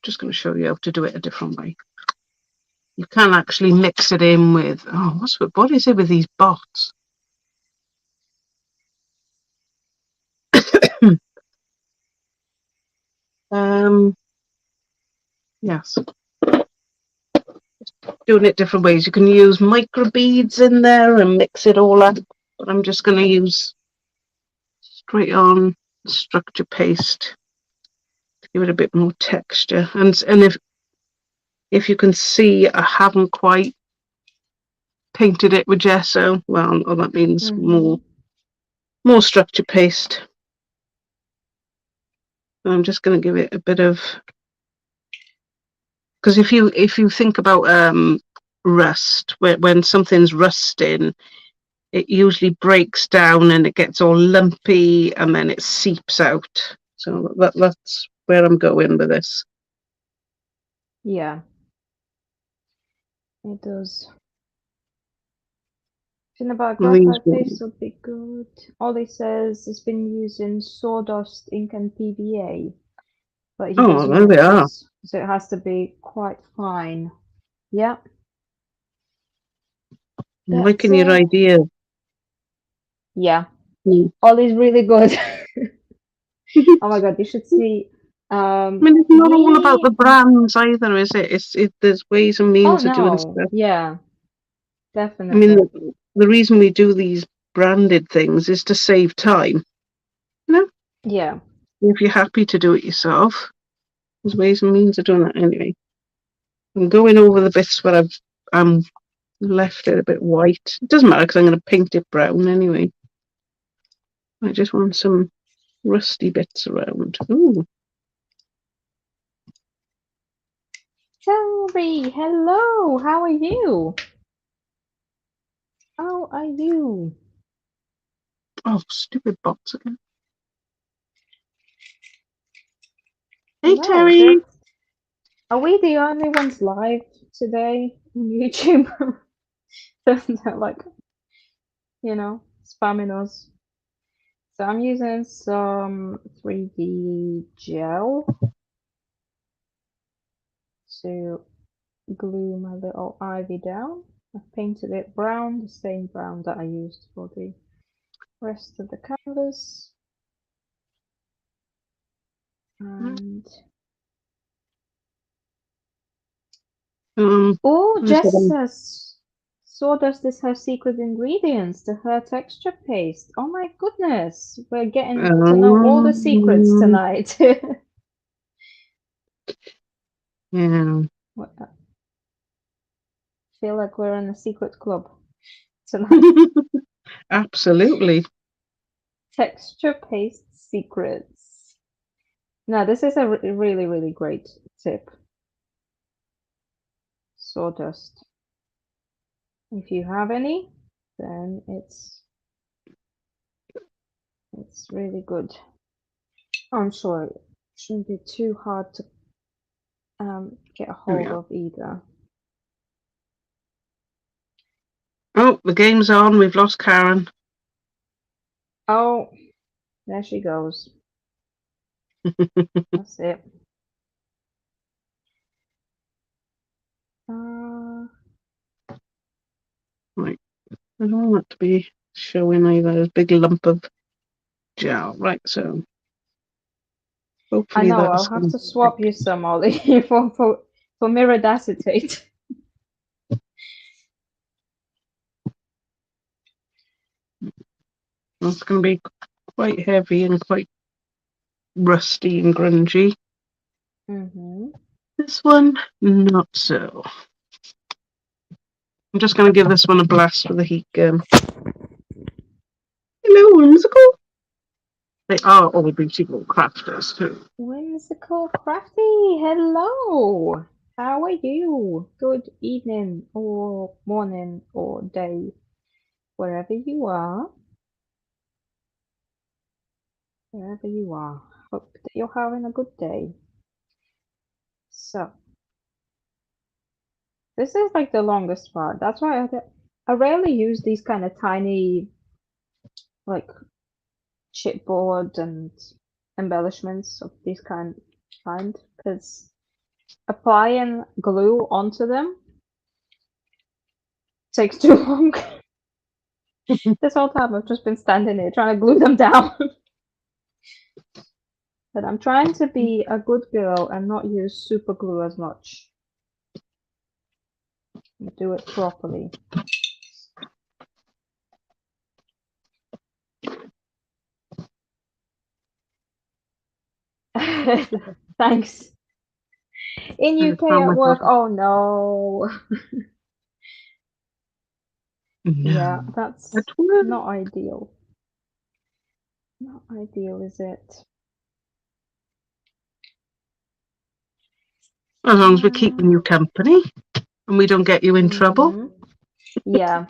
just going to show you how to do it a different way. You can actually mix it in with, what is it with these bots? Yes, doing it different ways. You can use micro beads in there and mix it all up, but I'm just going to use straight on structure paste to give it a bit more texture. And if you can see, I haven't quite painted it with gesso. Well, that means more structure paste. I'm just going to give it a bit of, because if you think about rust, when something's rusting, it usually breaks down and it gets all lumpy and then it seeps out. So that's where I'm going with this.
Yeah. It does. About graphite paste would be good. Ollie says it's been using sawdust, ink, and PVA, but he doesn't
There
want
we are.
this, so it has to be quite fine. Yeah.
I'm liking your idea.
Yeah. Ollie's really good. Oh my god, you should see.
I mean, it's not all about the brands either, is it? There's ways and means of doing stuff.
Yeah,
I
definitely.
mean, the reason we do these branded things is to save time.
Yeah.
If you're happy to do it yourself, there's ways and means of doing that anyway. I'm going over the bits where I'm left it a bit white. It doesn't matter because I'm going to paint it brown anyway. I just want some rusty bits around. Ooh.
Terry, hello. How are you? How are you?
Oh, stupid bots again. Hey, Terry.
Are we the only ones live today on YouTube? They're like, spamming us. So I'm using some 3D gel to glue my little ivy down. I've painted it brown, the same brown that I used for the rest of the canvas. And Jess says sawdust is her secret ingredients to her texture paste. Oh my goodness, we're getting to know all the secrets tonight.
Yeah.
I feel like we're in a secret club tonight.
Absolutely.
Texture paste secrets. Now, this is a really, really great tip. Sawdust. If you have any, then it's really good. I'm sure it shouldn't be too hard to get a hold of either.
Oh, the game's on. We've lost Karen.
Oh, there she goes. That's it.
Right. I don't want it to be showing either a big lump of gel. Right, so
I
hopefully
know, I'll
that's
have
going
to swap you some, Ollie, for mirrored acetate.
it's going to be quite heavy and quite rusty and grungy.
Mm-hmm.
This one, not so. I'm just going to give this one a blast with a heat gun. Hello, whimsical. They are all beautiful crafters too.
Whimsical Crafty, hello! How are you? Good evening, or morning, or day, wherever you are. Wherever you are. Hope that you're having a good day. So, this is like the longest part. That's why I rarely use these kind of tiny, like, chipboard and embellishments of this kind, because applying glue onto them takes too long. This whole time I've just been standing here trying to glue them down. But I'm trying to be a good girl and not use super glue as much. And do it properly. Thanks. In
I
UK
found
at
myself.
work, oh no. Yeah,
No.
that's
At work.
not ideal. Not ideal, is it?
As long as we're keeping you company and we don't get you in trouble,
Yeah.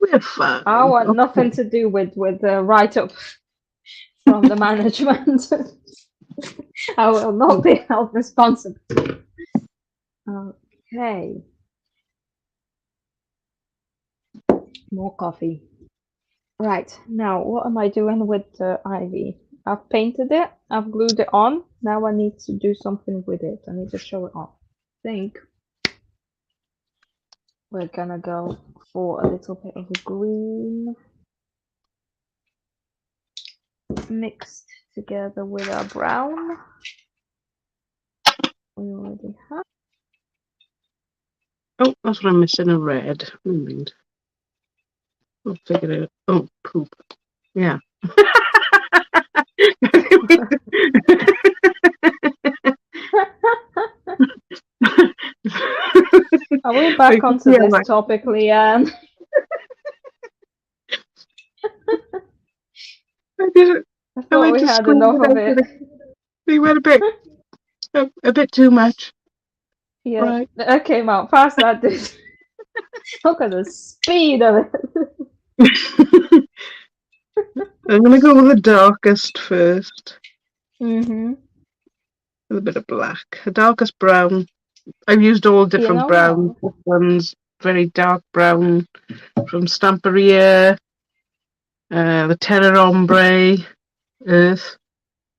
we're fine.
I want nothing to do with the write-up from the management. I will not be held responsible. Okay. More coffee. Right, now what am I doing with the ivy? I've painted it, I've glued it on. Now I need to do something with it. I need to show it off. I think we're gonna go for a little bit of a green mixed together with our brown. We already have.
Oh, that's what I'm missing, a red. Mind. I'll figure it out. Oh, poop. Yeah.
Are we back onto
Yeah,
this
like,
topic, Lee-Anne?
I did it.
I
I
thought
went
we
to
had
school
enough of
without
it.
it. We went a bit too much.
Yeah,
Right.
it came out fast, that did. Look at the speed of it.
I'm gonna go with the darkest first.
Mm-hmm.
With a bit of black. The darkest brown. I've used all
You
different
know
browns.
what?
This one's very dark brown from Stamperia. The Terra Ombre Earth.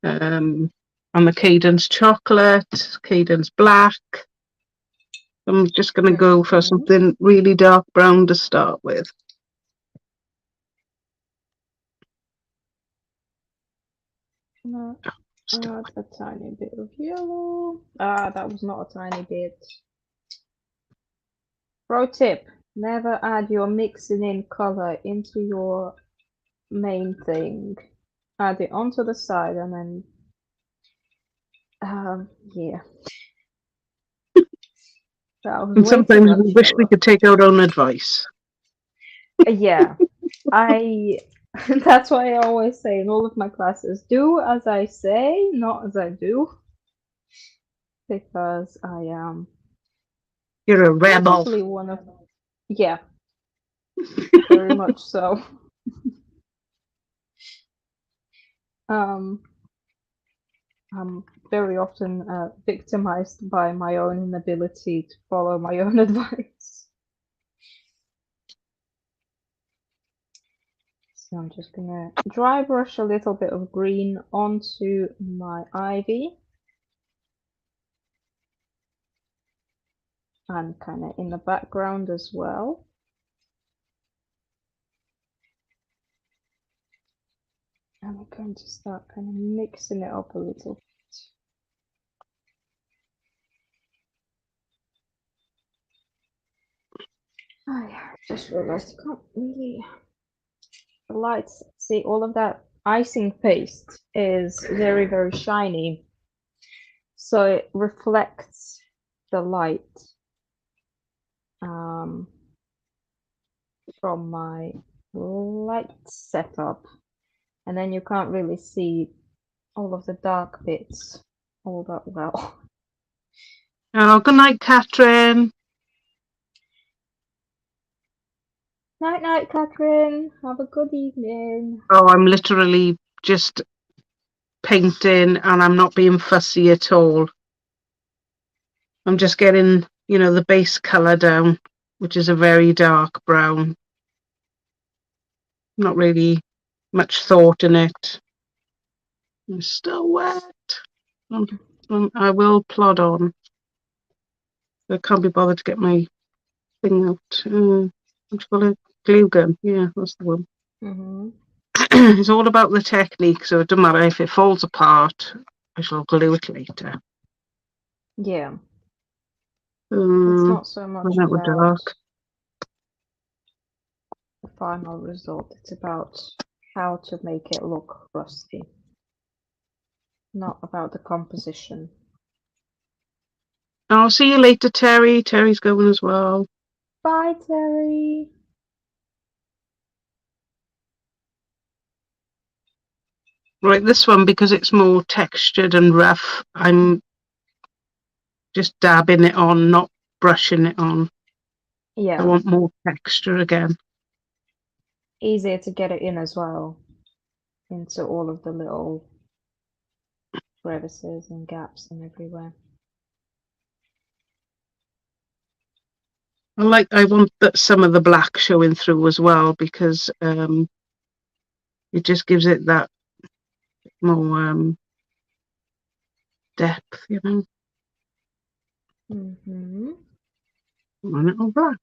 And the Cadence Chocolate. Cadence Black. I'm just going to go for something really dark brown to start with.
Add a tiny bit of yellow. Ah, that was not a tiny bit. Pro tip, never add your mixing in color into your main thing. Add it onto the side and then, yeah. That was
And
way too
sometimes we
much
wish we
yellow.
could take our own advice.
Yeah, that's why I always say in all of my classes, do as I say, not as I do. Because I am
You're a rebel.
probably one of, yeah, very much so. I'm very often victimized by my own inability to follow my own advice. So I'm just gonna dry brush a little bit of green onto my ivy. and kind of in the background as well. And we're going to start kind of mixing it up a little bit. Oh yeah, I just realized you can't really, the lights, see all of that icing paste is very, very shiny. So it reflects the light from my light setup. And then you can't really see all of the dark bits all that well.
Oh, good night, Catherine.
Night night, Catherine. Have a good evening.
Oh, I'm literally just painting and I'm not being fussy at all. I'm just getting, you know, the base colour down, which is a very dark brown. Not really much thought in it. It's still wet. I will plod on. I can't be bothered to get my thing out. What do you call it? Glue gun. Yeah, that's the one. It's all about the technique, so it doesn't matter if it falls apart. I shall glue it later.
Yeah. It's not so much about
dark.
the final result. It's about how to make it look rusty. Not about the composition.
I'll see you later, Terry. Terry's going as well.
Bye, Terry.
Right, this one, because it's more textured and rough, I'm just dabbing it on, not brushing it on.
Yeah.
I want more texture again.
Easier to get it in as well, into all of the little crevices and gaps and everywhere.
I want some of the black showing through as well, because it just gives it that more depth, you know. And it'll black.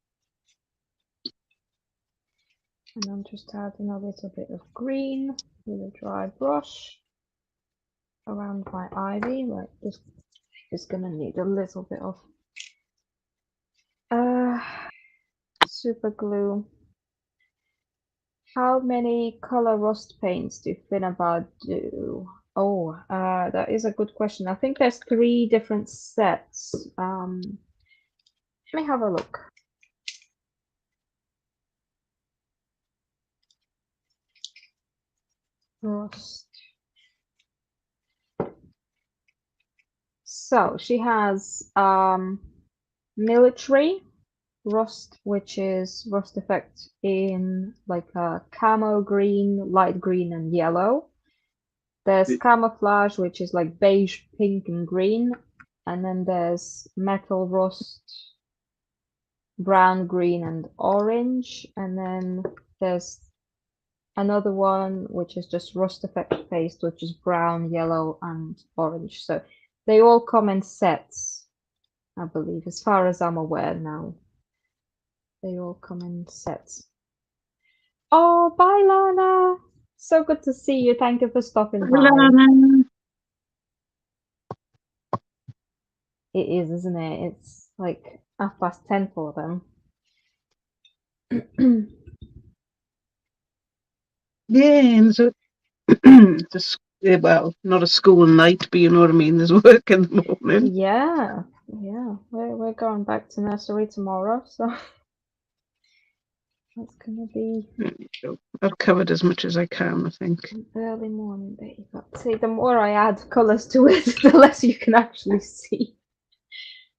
And I'm just adding a little bit of green with a dry brush around my ivy. Like this is gonna need a little bit of super glue. How many color rust paints do Finnabaud do? Oh, that is a good question. I think there's 3 different sets. Let me have a look. Rust. So she has military rust, which is rust effect in like a camo green, light green, and yellow. There's camouflage, which is like beige, pink, and green, and then there's metal rust, brown, green, and orange, and then there's another one which is just rust effect paste, which is brown, yellow, and orange. So they all come in sets, I believe, as far as I'm aware now. They all come in sets. Oh, bye, Lana. So good to see you. Thank you for stopping by.
Lana.
It is, isn't it? It's like 10:30 for them.
Yeah, and so well, not a school night, but you know what I mean. There's work in the morning.
Yeah. We're going back to nursery tomorrow, so that's gonna be.
I've covered as much as I can, I think.
An early morning day. But see, the more I add colours to it, the less you can actually see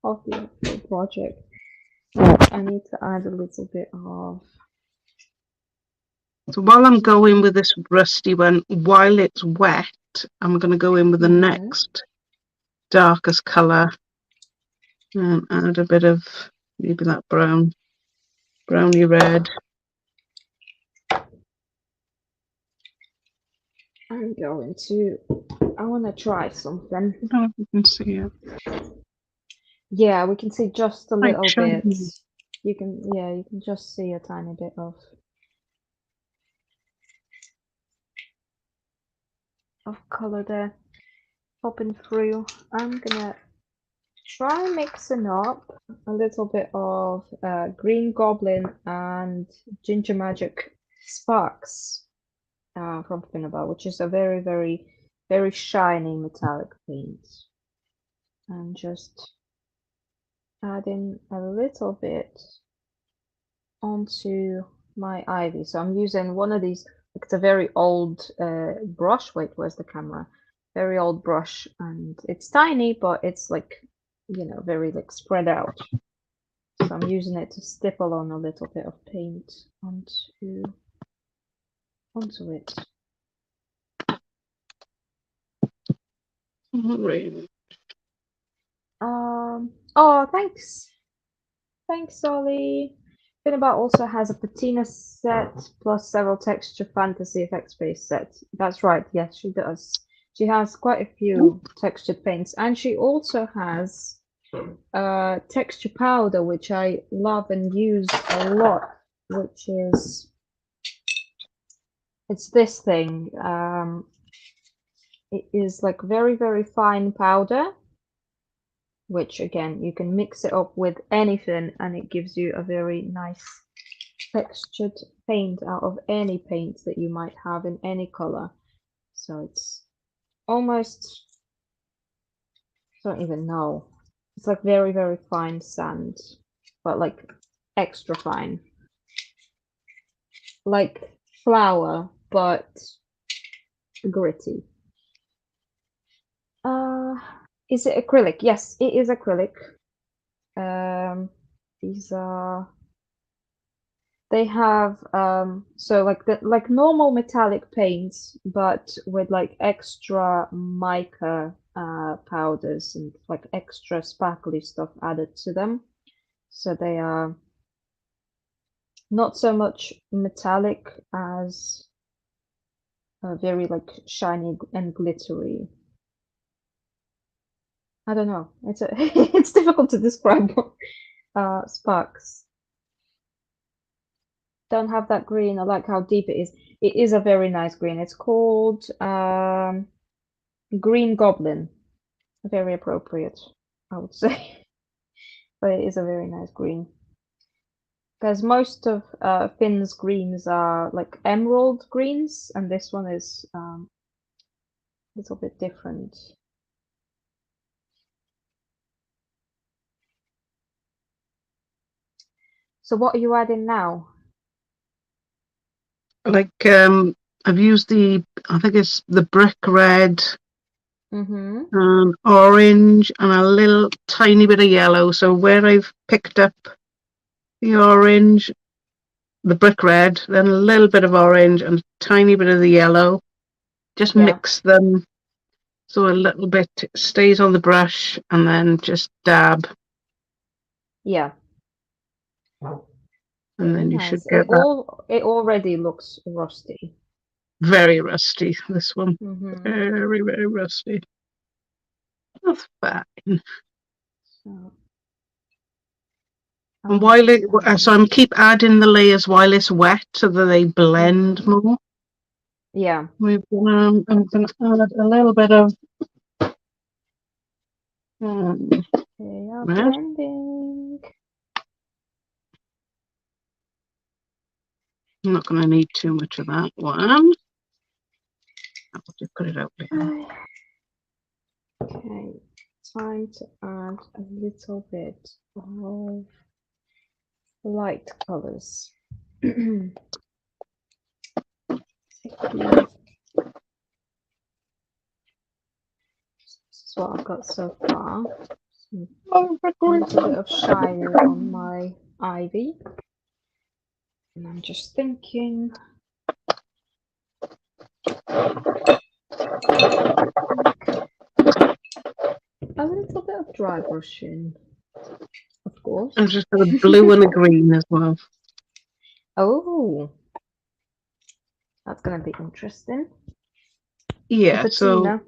of the actual project. I need to add a little bit of.
So while I'm going with this rusty one, while it's wet, I'm going to go in with the next darkest colour and add a bit of maybe that browny red.
I want to try something.
I don't know if you can see it.
Yeah, we can see just a
Like
little bit.
shiny.
You can just see a tiny bit of color there popping through. I'm gonna try mixing up a little bit of Green Goblin and Ginger Magic Sparks from Finnabar, which is a very, very, very shiny metallic paint. And just adding a little bit onto my ivy. So I'm using one of these, it's a very old brush. Wait, where's the camera? Very old brush, and it's tiny, but it's like, you know, very like spread out. So I'm using it to stipple on a little bit of paint onto it.
Really?
Oh, thanks. Thanks, Ollie. Finnabar also has a patina set plus several texture fantasy effects based sets. That's right, yes, she does. She has quite a few textured paints, and she also has texture powder, which I love and use a lot, which is it's this thing. It is like very, very fine powder, which again, you can mix it up with anything and it gives you a very nice textured paint out of any paint that you might have in any color. So it's almost, I don't even know. It's like very, very fine sand, but like extra fine. Like flour, but gritty. Is it acrylic? Yes, it is acrylic. These are, they have so like normal metallic paints, but with like extra mica powders and like extra sparkly stuff added to them. So they are not so much metallic as very like shiny and glittery. I don't know. It's a it's difficult to describe sparks. Don't have that green. I like how deep it is. It is a very nice green. It's called Green Goblin. Very appropriate, I would say. But it is a very nice green. Because most of Finn's greens are like emerald greens, and this one is a little bit different. So what are you adding now?
Like I've used I think it's the brick red and orange and a little tiny bit of yellow. So where I've picked up the orange, the brick red, then a little bit of orange and a tiny bit of the yellow, just mix them so a little bit stays on the brush and then just dab.
Yeah.
And then you
nice.
should get that.
It already looks rusty.
Very rusty, this one. Very, very rusty. That's fine.
So,
and while so I'm keep adding the layers while it's wet so that they blend more.
Yeah.
I'm going to add a little bit of
they are blending.
I'm not going to need too much of that one. I'll just put it out there.
Okay, time to add a little bit of light colors. This is what I've got so far. A little bit of shine on my ivy. And I'm just thinking. A little bit of dry brushing, of course.
I'm just got a blue and a green as well.
Oh, that's going to be interesting.
Yeah, so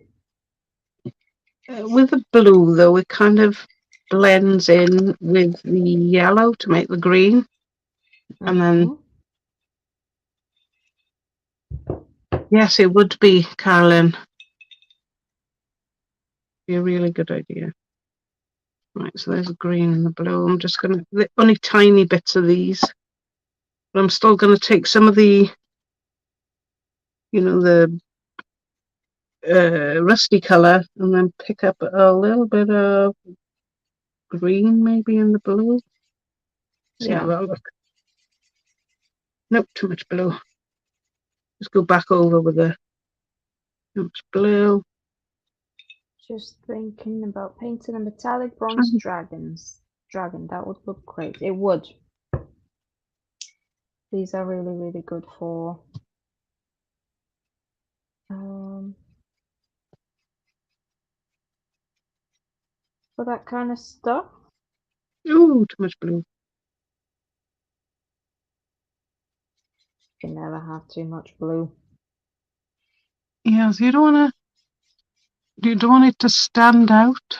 with the blue though, it kind of blends in with the yellow to make the green. And then, yes, it would be, Carolyn. Be a really good idea. Right, so there's the green and the blue. I'm just going to, only tiny bits of these. But I'm still going to take some of the, you know, the rusty colour and then pick up a little bit of green maybe in the blue. See how that looks. Nope, too much blue. Just go back over with the too much blue.
Just thinking about painting a metallic bronze dragon. That would look great. It would. These are really, really good for that kind of stuff.
Ooh, too much blue.
You can never have too much blue.
Yes, you don't want it to stand out.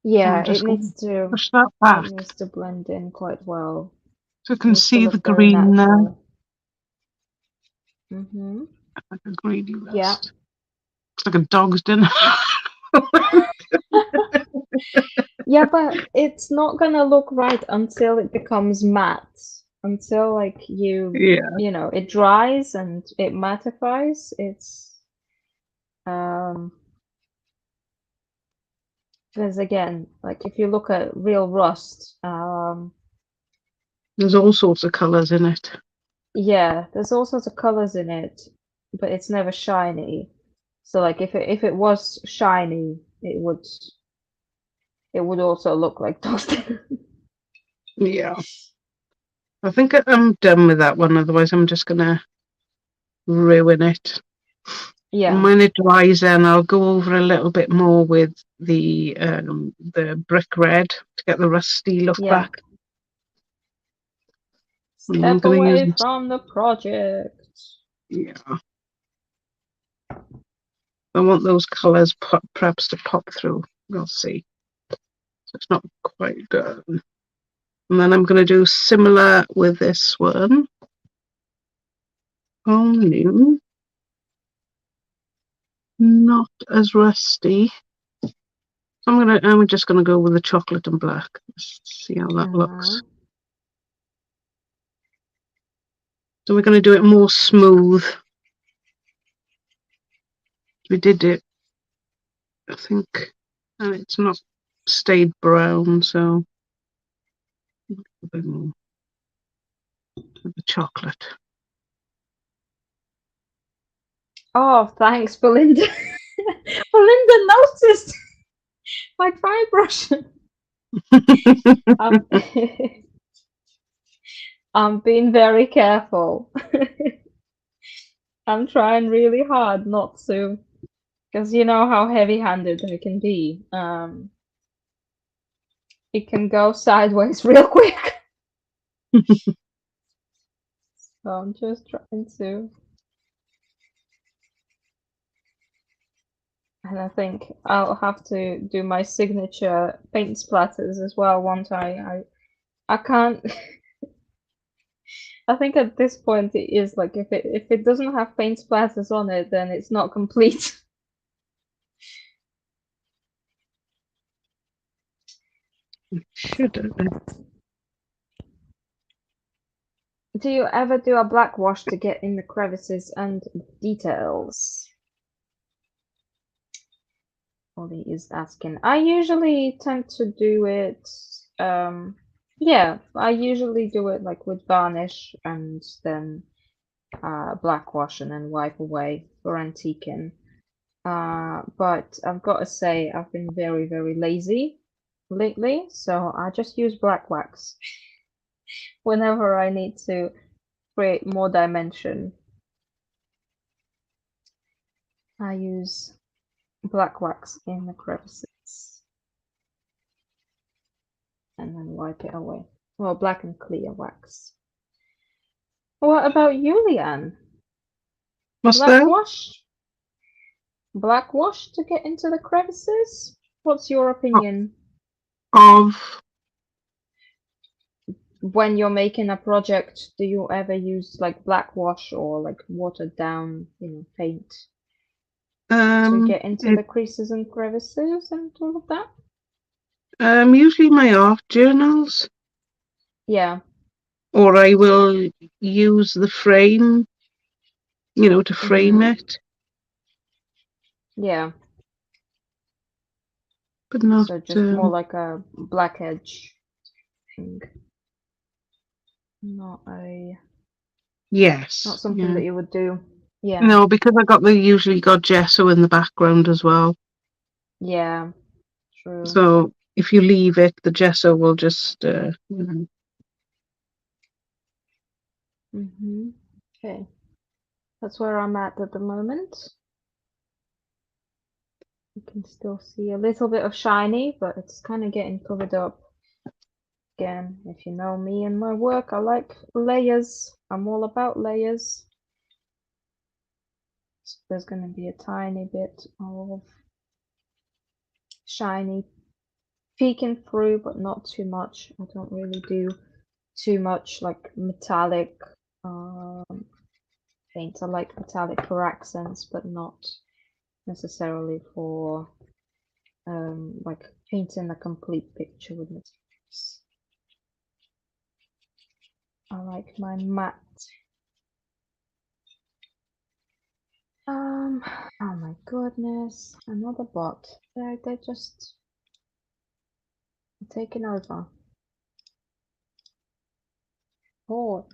Yeah, it needs to
push that back.
It needs to blend in quite well.
So you can see the green there. Like a greeny rust.
Yeah.
Looks like a dog's dinner.
Yeah, but it's not gonna look right until it becomes matte. Until like you know, it dries and it mattifies. It's because again, like if you look at real rust,
there's all sorts of colours in it.
Yeah, there's all sorts of colours in it, but it's never shiny. So like if it was shiny, it would also look like toasted.
Yeah. I think I'm done with that one, otherwise I'm just gonna ruin it.
Yeah.
And when it dries then I'll go over a little bit more with the brick red to get the rusty look back.
Step away from the project.
Yeah. I want those colours perhaps to pop through. We'll see. So it's not quite done. And then I'm going to do similar with this one. Only not as rusty. So I'm just going to go with the chocolate and black. Let's see how that looks. So we're going to do it more smooth. We did it, I think, and it's not stayed brown, so a bit more of the chocolate.
Oh, thanks, Belinda. Belinda noticed my dry brush. I'm being very careful. I'm trying really hard not to, because you know how heavy-handed I can be. It can go sideways real quick. So I'm just trying to. And I think I'll have to do my signature paint splatters as well once I can't. I think at this point it is like if it doesn't have paint splatters on it, then it's not complete.
Should
Do you ever do a black wash to get in the crevices and details? Ollie is asking. I usually tend to do it. Yeah, I usually do it like with varnish and then black wash and then wipe away for antiquing. But I've got to say I've been very, very lazy lately, so I just use black wax whenever I need to create more dimension. I use black wax in the crevices and then wipe it away. Well, black and clear wax. What about you, Lee-Anne? Black wash? Black wash to get into the crevices? What's your opinion?
Of
When you're making a project, do you ever use like black wash or like watered down, paint to get into
it,
the creases and crevices and all of that?
usually my art journals,
Yeah.
or I will use the frame, to frame
Mm-hmm.
it,
Yeah.
but not.
So just more like a black edge thing, not
Yes,
something
yeah.
that you would do. Yeah.
No, because they usually got gesso in the background as well.
Yeah. True.
So if you leave it, the gesso will just,
Mm-hmm. Okay. That's where I'm at the moment. You can still see a little bit of shiny, but it's kind of getting covered up. Again, if you know me and my work, I like layers. I'm all about layers. So there's going to be a tiny bit of shiny peeking through, but not too much. I don't really do too much like metallic paints. I like metallic for accents, but not necessarily for like painting a complete picture with materials. I like my matte. Oh my goodness, another bot. They're just taking over. Hot.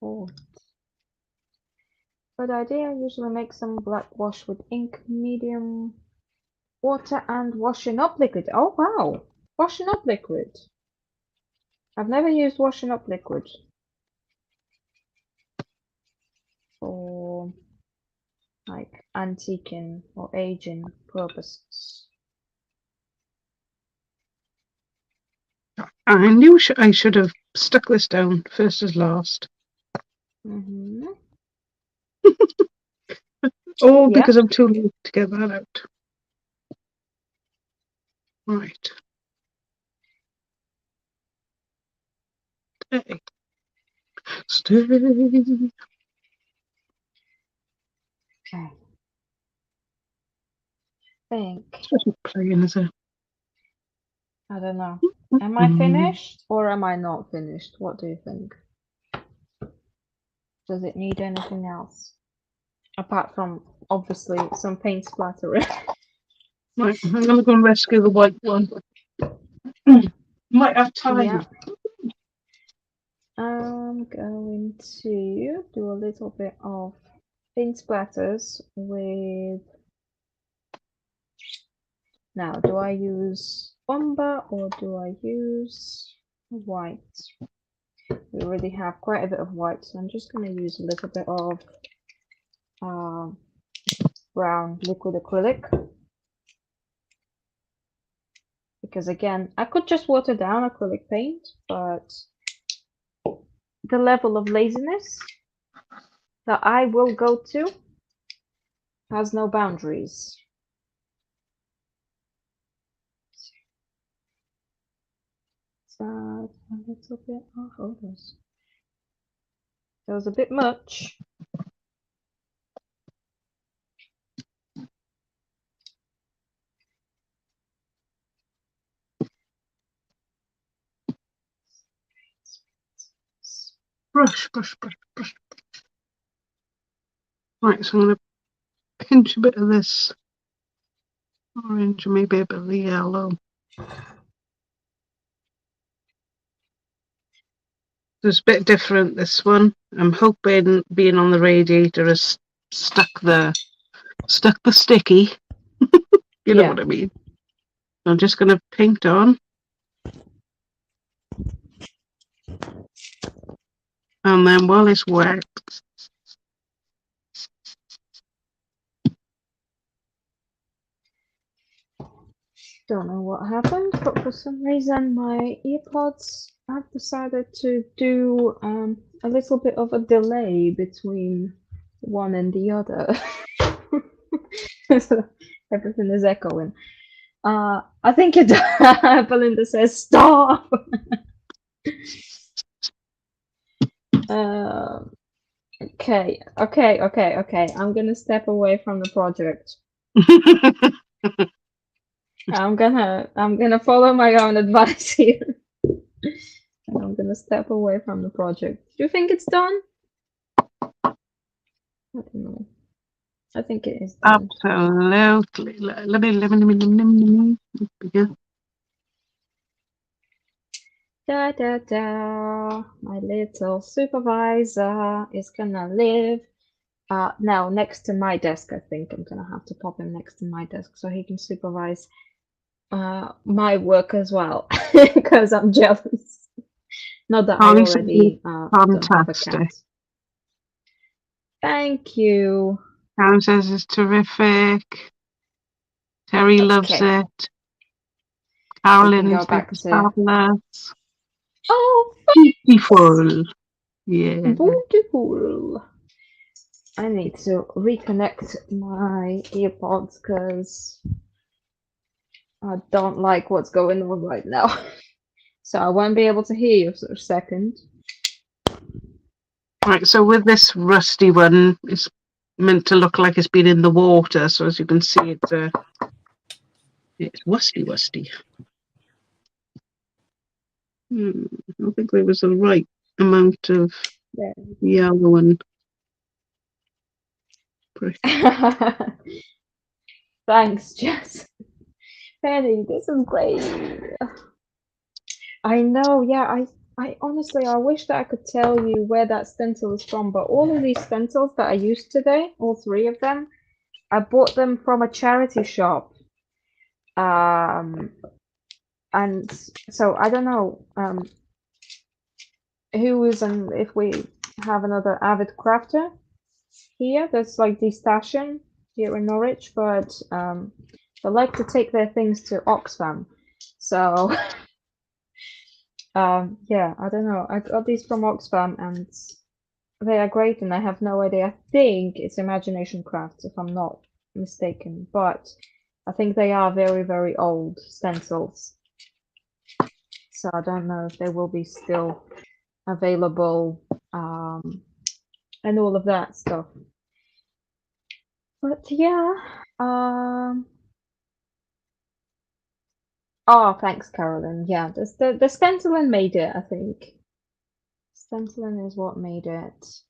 Hot. Good idea. I usually make some black wash with ink, medium water, and washing up liquid. Oh wow, washing up liquid. I've never used washing up liquid for like antiquing or aging purposes.
I knew I should have stuck this down first as last.
Mm-hmm.
All
Yeah.
because I'm too late to get that out. Right. Stay. Stay.
Okay. Think.
It's just not playing, is it?
I don't know. Am I finished or am I not finished? What do you think? Does it need anything else? Apart from obviously some paint splattering.
Right, I'm going to go and rescue the white one. Might have time.
Yeah. I'm going to do a little bit of paint splatters with. Now, do I use umber or do I use white? We already have quite a bit of white, so I'm just going to use a little bit of brown liquid acrylic. Because again, I could just water down acrylic paint, but the level of laziness that I will go to has no boundaries. So a little bit of others. That was a bit much.
Brush, brush, brush, brush. Right, so I'm going to pinch a bit of this orange and maybe a bit of the yellow. It's a bit different, this one. I'm hoping being on the radiator has stuck the sticky. You know what I mean. I'm just going to paint on. And then while it's wet,
Don't know what happened, but for some reason my earpods have decided to do a little bit of a delay between one and the other. So everything is echoing. I think it. Belinda says stop. Okay. I'm gonna step away from the project. I'm gonna follow my own advice here. And I'm gonna step away from the project. Do you think it's done? I don't know. I think it is done.
Absolutely. Let me.
Da da da. My little supervisor is gonna live now next to my desk. I think I'm gonna have to pop him next to my desk so he can supervise my work as well because I'm jealous. Not that I already don't have a cat. Thank you.
Karen says it's terrific. Terry loves it. Carolyn is fabulous.
Oh,
beautiful. Yeah.
Beautiful. I need to reconnect my earpods because I don't like what's going on right now. So I won't be able to hear you for a second.
Right, so with this rusty one, it's meant to look like it's been in the water. So as you can see, it's wusty. I think there was the right amount of yellow and brick.
Thanks, Jess. Penny, this is great. I know, yeah, I honestly, I wish that I could tell you where that stencil is from, but all of these stencils that I used today, all three of them, I bought them from a charity shop. And so I don't know who is, and if we have another avid crafter here that's like the station here in Norwich, but they like to take their things to Oxfam. So yeah, I don't know. I got these from Oxfam and they are great, and I have no idea. I think it's Imagination Crafts, if I'm not mistaken, but I think they are very, very old stencils. So I don't know if they will be still available and all of that stuff. But yeah. Oh, thanks, Carolyn. Yeah, the stenciling made it, I think. Stenciling is what made it.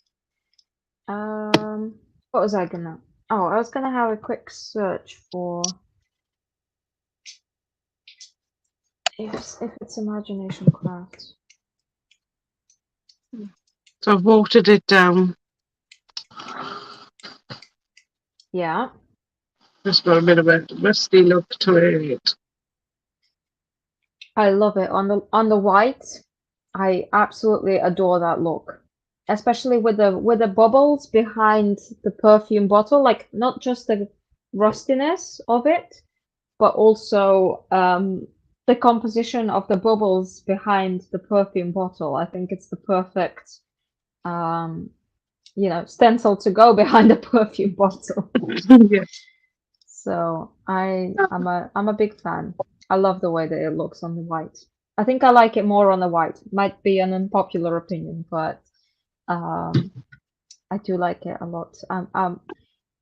What was I gonna? Oh, I was gonna have a quick search for if it's Imagination Craft.
So I've watered it down.
Yeah.
Just got a bit of a rusty look to it.
I love it on the white. I absolutely adore that look, especially with the bubbles behind the perfume bottle. Like not just the rustiness of it, but also the composition of the bubbles behind the perfume bottle. I think it's the perfect, stencil to go behind the perfume bottle.
Yeah.
So I'm a big fan. I love the way that it looks on the white. I think I like it more on the white. Might be an unpopular opinion, but I do like it a lot.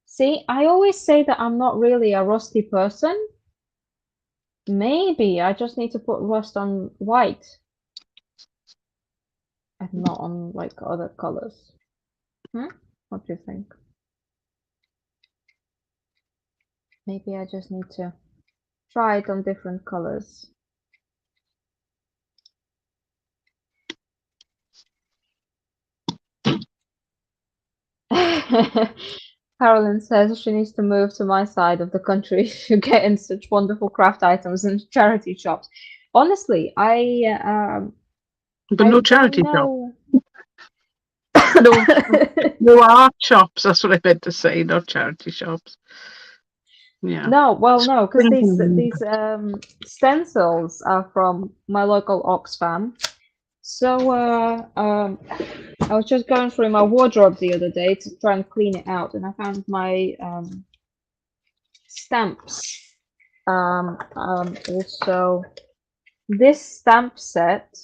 See, I always say that I'm not really a rusty person. Maybe I just need to put rust on white and not on like other colors. What do you think? Maybe I just need to try it on different colors. Carolyn says she needs to move to my side of the country to get in such wonderful craft items and charity shops. Honestly,
but no charity shop. no art shops. That's what I meant to say. Not charity shops. Yeah.
No, well, no, because these stencils are from my local Oxfam. So I was just going through my wardrobe the other day to try and clean it out, and I found my stamps Also, this stamp set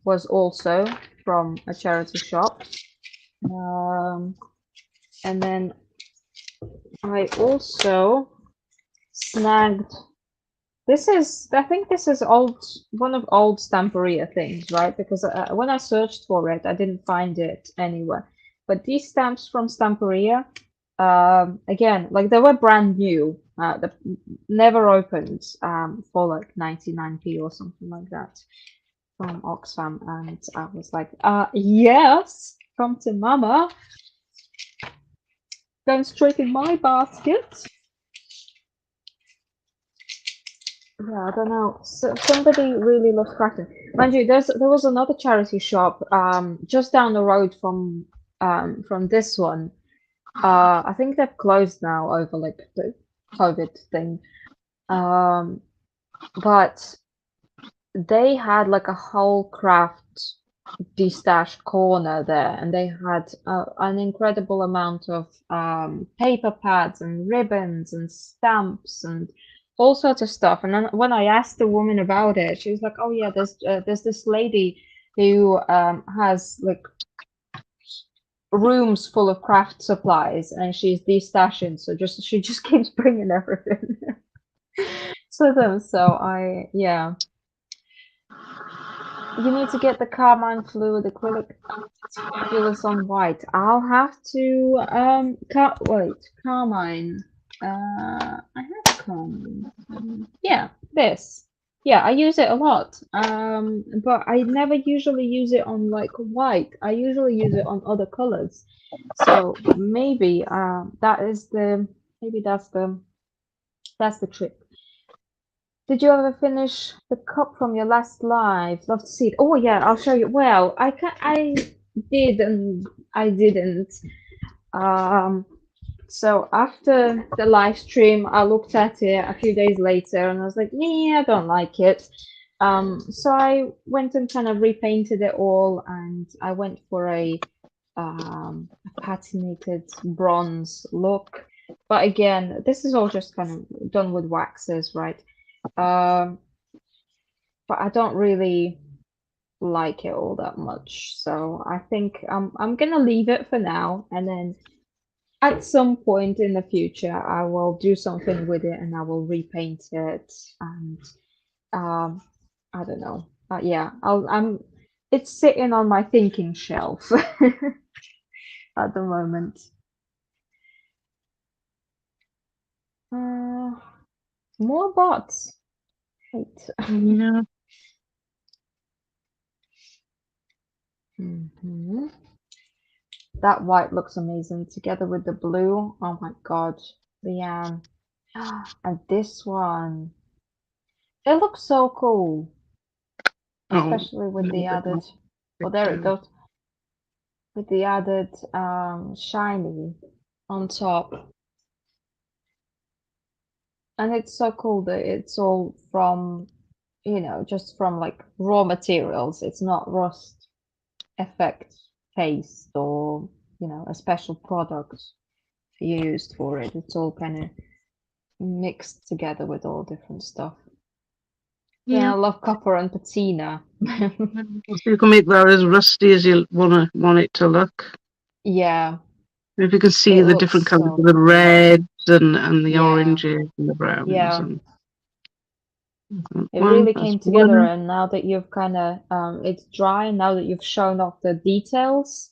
was also from a charity shop. And then I also snagged. I think this is one of old Stamperia things, right? Because when I searched for it, I didn't find it anywhere. But these stamps from Stamperia, again, like they were brand new, never opened, for like 99p or something like that from Oxfam, and I was like, yes, come to mama. Going straight in my basket. Yeah, I don't know. So, somebody really loves Crackle. Mind you, there was another charity shop just down the road from this one. I think they've closed now over like the COVID thing. But they had like a whole craft de-stash corner there, and they had an incredible amount of paper pads and ribbons and stamps and all sorts of stuff. And then when I asked the woman about it, she was like, "Oh yeah, there's this lady who has like rooms full of craft supplies, and she's de-stashing, so she just keeps bringing everything to them." So yeah. You need to get the Carmine fluid acrylic fabulous on white. I'll have to wait, Carmine. I have Carmine. Yeah, this. Yeah, I use it a lot. But I never usually use it on like white. I usually use it on other colors. So maybe that's the trick. Did you ever finish the cup from your last live? Love to see it. Oh yeah, I'll show you. Well, I did and I didn't. So after the live stream, I looked at it a few days later and I was like, yeah, I don't like it. So I went and kind of repainted it all, and I went for a patinated bronze look. But again, this is all just kind of done with waxes, right? But I don't really like it all that much, so I think I'm gonna leave it for now, and then at some point in the future I will do something with it and I will repaint it, and I don't know. Yeah, it's sitting on my thinking shelf at the moment. More bots. Wait.
Yeah.
That white looks amazing together with the blue. Oh my god, Lee-Anne. And this one. It looks so cool. Especially with the added, oh there it goes. With the added shiny on top. And it's so cool that it's all from, just from like raw materials. It's not rust effect paste or, a special product used for it. It's all kind of mixed together with all different stuff. Yeah, I love copper and patina.
You can make that as rusty as you want it to look.
Yeah.
If you can see the different colours of the reds and the oranges and the browns.
Yeah. It really came together, and now that you've kind of it's dry, now that you've shown off the details,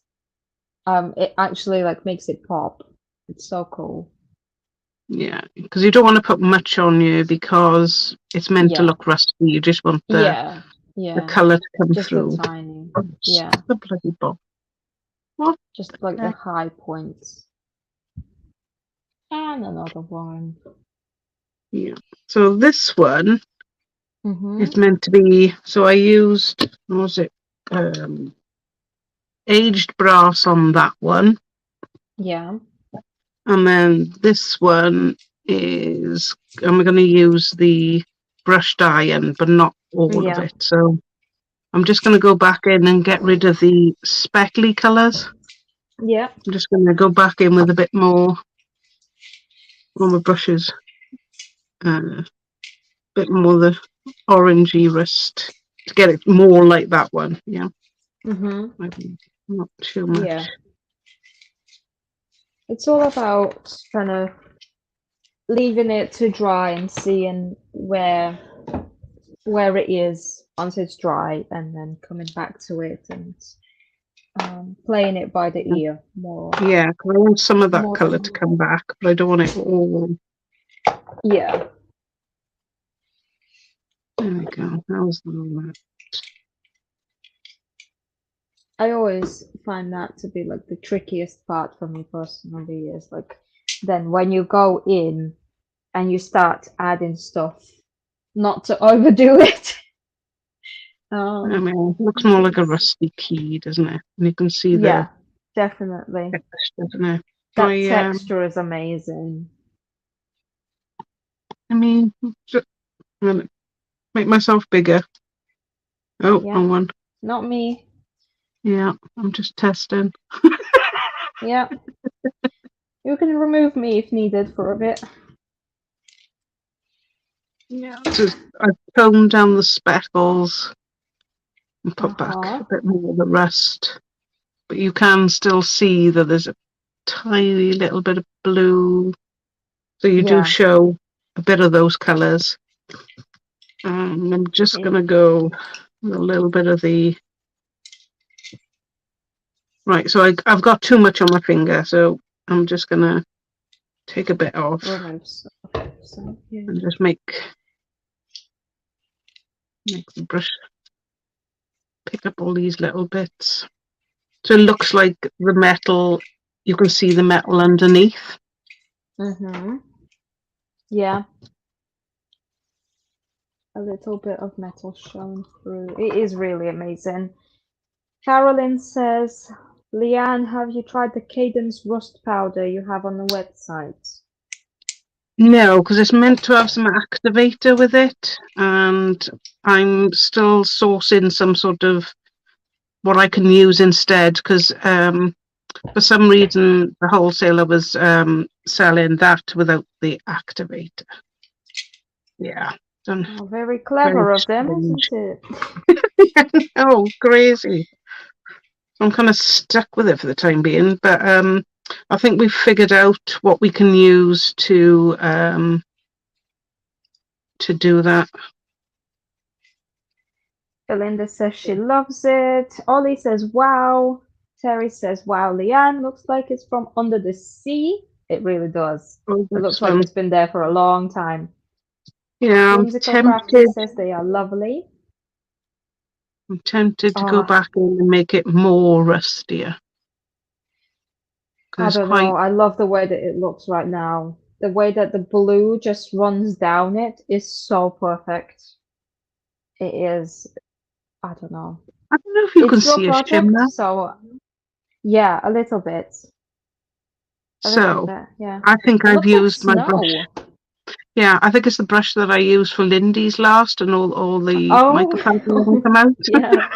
it actually like makes it pop. It's so cool.
Yeah, because you don't want to put much on you because it's meant to look rusty. You just want the colour to come through.
Just a tiny. Yeah.
The bloody ball. What?
Just like the high points. And another one.
Yeah. So this one is meant to be. So I used, what was it? Aged brass on that one.
Yeah.
And then this one is, I'm going to use the brushed iron, but not all of it. So I'm just going to go back in and get rid of the speckly colours.
Yeah.
I'm just going to go back in with a bit more on my brushes. bit more the orangey rust to get it more like that one. Yeah. Maybe not too much.
Yeah. It's all about kind of leaving it to dry and seeing where it is once it's dry, and then coming back to it and playing it by the ear more.
Yeah, because I want some of that colour to come back, but I don't want it all.
Yeah.
There we go. How's that?
I always find that to be like the trickiest part for me personally, is like then when you go in and you start adding stuff, not to overdo it.
I mean, it looks more like a rusty key, doesn't it? And you can see
yeah, definitely.
doesn't it?
That texture is amazing.
I mean, just, I'm gonna make myself bigger. Oh,
Yeah.
wrong one.
Not me.
Yeah, I'm just testing.
Yeah. You can remove me if needed for a bit.
Yeah, just I've toned down the speckles and put back a bit more of the rust. But you can still see that there's a tiny little bit of blue. So you do show a bit of those colours. I'm just going to go with a little bit of the... Right, so I've got too much on my finger, so I'm just going to take a bit off and just make the brush pick up all these little bits. So it looks like the metal, you can see the metal underneath.
Yeah. A little bit of metal showing through. It is really amazing. Carolyn says, Lee-Anne, have you tried the Cadence rust powder you have on the website?
No, because it's meant to have some activator with it, and I'm still sourcing some sort of what I can use instead, because for some reason the wholesaler was selling that without the activator. Yeah.
Oh, very clever of them, isn't it?
Oh, crazy. I'm kind of stuck with it for the time being, but I think we've figured out what we can use to do that.
Belinda says she loves it. Ollie says, wow. Terry says, wow, Lee-Anne, looks like it's from under the sea. It really does.
Oh,
it looks like it's been there for a long time.
Yeah,
Whimsical Crafty says they are lovely.
I'm tempted to go back in and make it more rustier.
I don't know. I love the way that it looks right now. The way that the blue just runs down it is so perfect. It is. I don't know.
I don't know if you can see a shimmer.
So, yeah, a little bit.
Yeah. I think I've used my brush. Yeah, I think it's the brush that I used for Lindy's last, and all the microphones haven't come out.
Yeah.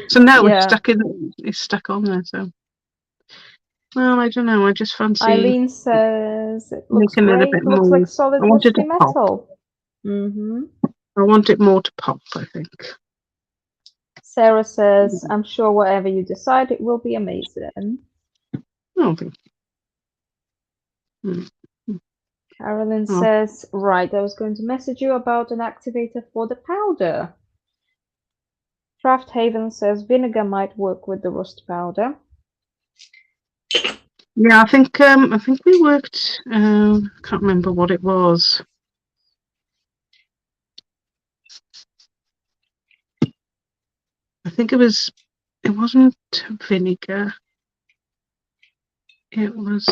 So now it's stuck on there. So, well, I don't know. I just fancy.
Eileen says it looks great. It looks like solid rusty metal.
I want it more to pop, I think.
Sarah says, I'm sure whatever you decide, it will be amazing.
Oh, thank you.
Carolyn says, right, I was going to message you about an activator for the powder. Craft Haven says vinegar might work with the rust powder.
Yeah, I think we worked. I can't remember what it was. I think it wasn't vinegar. It was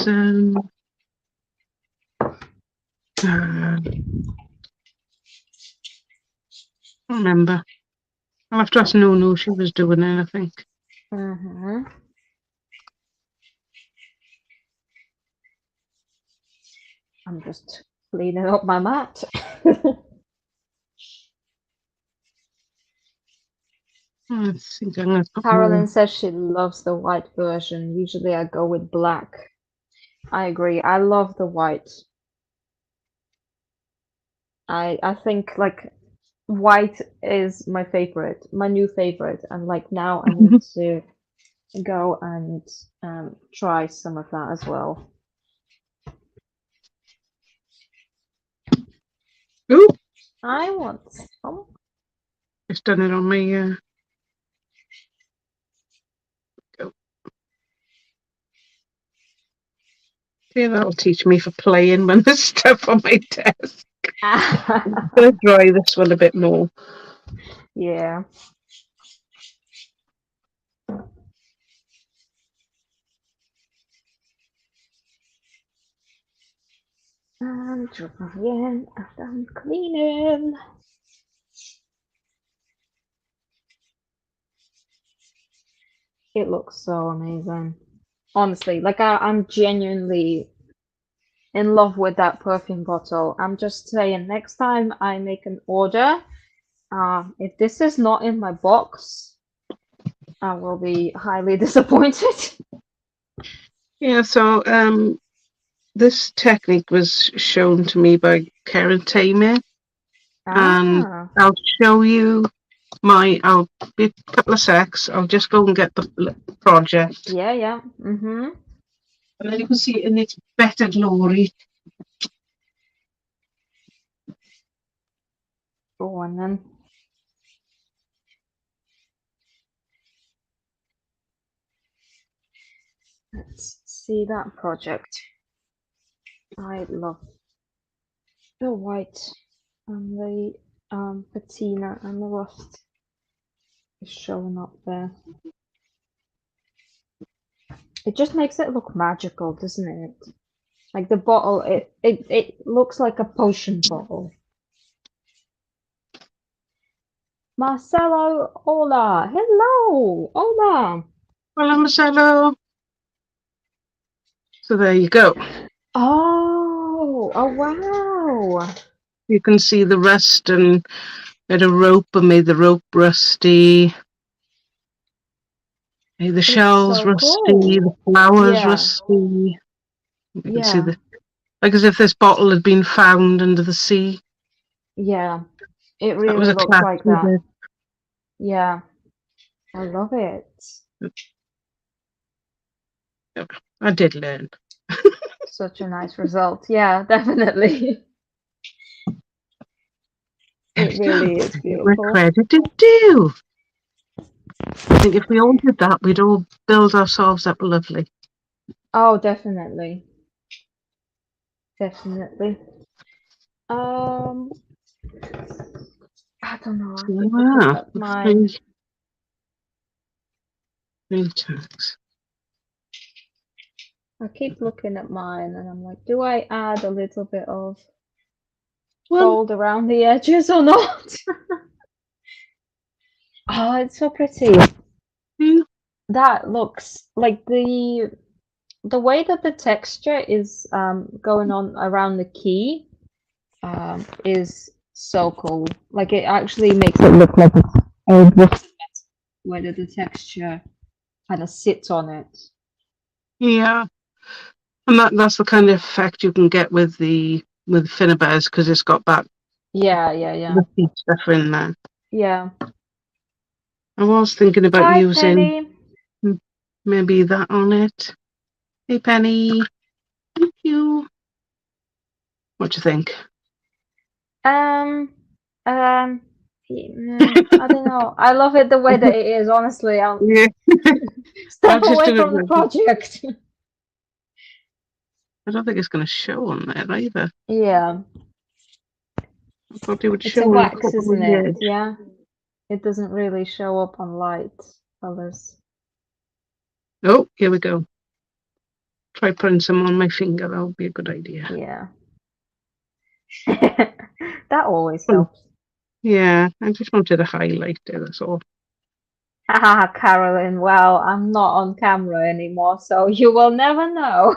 I can't remember. I'll have to ask No, she was doing it, I think.
I'm just cleaning up my mat.
I think I'm going to put
Carolyn says she loves the white version. Usually I go with black. I agree. I love the white. I think like white is my favorite, my new favorite, and like now I need to go and try some of that as well.
Ooh,
I want some.
just done it on my. Go. Yeah, that'll teach me for playing when there's stuff on my desk. I'm gonna dry this one a bit more.
Yeah. And drop my in after I'm cleaning. It looks so amazing. Honestly, like I'm genuinely in love with that perfume bottle. I'm just saying, next time I make an order, if this is not in my box, I will be highly disappointed.
Yeah, so this technique was shown to me by Karen Tamer, and I'll show you I'll be a couple of secs. I'll just go and get the project.
Yeah, yeah. Mm-hmm.
And then you can see it in its better glory.
Go on then. Let's see that project. I love the white and the patina and the rust is showing up there. It just makes it look magical, doesn't it? Like the bottle, it looks like a potion bottle. Marcelo, hola, hello, hola.
Hola, Marcelo. So there you go.
Oh, wow.
You can see the rust, and had a rope and made the rope rusty. Made the shells
so
rusty,
cool.
the flowers rusty. You can see like as if this bottle had been found under the sea.
Yeah, it
That was
really
a
looks
class
like
we
that.
did.
Yeah, I love it.
I did learn.
Such a nice result. Yeah, definitely. It really is beautiful.
We're credited due. I think if we all did that, we'd all build ourselves up lovely.
Oh, definitely. Definitely. I don't know. I keep looking at mine.
Tags.
I keep looking at mine, and I'm like, do I add a little bit of gold around the edges or not? Oh, it's so pretty. That looks like the way that the texture is going on around the key is so cool. Like it actually makes it look like it's old whether the texture kind of sits on it.
Yeah, and that's the kind of effect you can get with Finnabares because it's got that the heat stuff in there.
Yeah.
I was thinking about
Hi,
using
Penny.
maybe that on it. Hey, Penny. Thank you. What do you think?
I don't know. I love it the way that it is. Honestly, I'll step away from the project.
I don't think it's going to show on there either.
Yeah.
I thought it would
It's
show
a
on
wax,
the
isn't it? Yeah. It doesn't really show up on light colors.
Oh, here we go. Try putting some on my finger. That would be a good idea.
Yeah. That always helps.
Yeah, I just wanted a highlight there, that's all.
Haha, Carolyn, well, I'm not on camera anymore, so you will never know.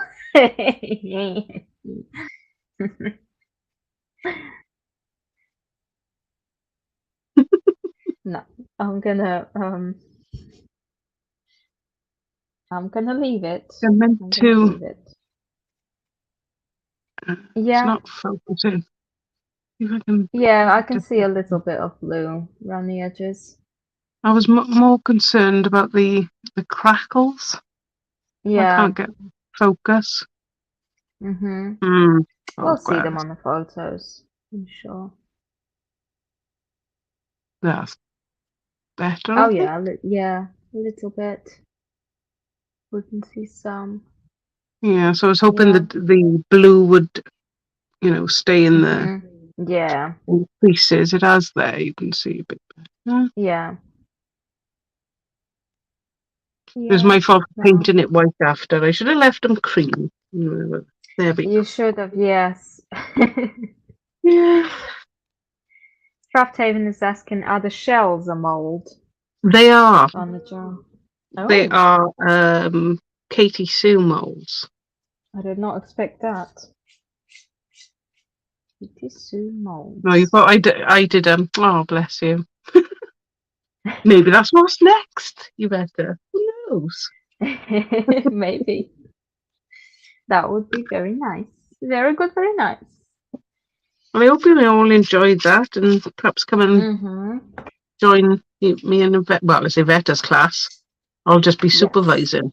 No, I'm gonna leave it.
I meant to.
Leave it.
It's not focusing. If I can,
Yeah, I can see a little bit of blue around the edges.
I was more concerned about the crackles. I
Yeah.
can't get focus.
Mm-hmm.
Oh,
We'll see
well,
them on the photos, I'm sure.
that's better.
Oh
I think.
yeah, yeah, a little bit. We can see some.
Yeah, so I was hoping
Yeah.
that the blue would, stay in the
Yeah.
creases. It has there. You can see a bit better.
Yeah.
It was
Yeah.
my fault for
Well,
painting it white after. I should have left them cream. There we go.
you should have, yes.
Yeah.
Craft Haven is asking, are the shells a mold
They are.
on the jar?
They
Oh,
are Katie Sue molds.
I did not expect that. It is Sue molds.
No, you thought I did them. Oh, bless you. Maybe that's what's next. You better. Who knows?
Maybe. That would be very nice. Very good, very nice.
Well, I hope you all enjoyed that and perhaps come and join me in it's Yvette's class. I'll just be supervising.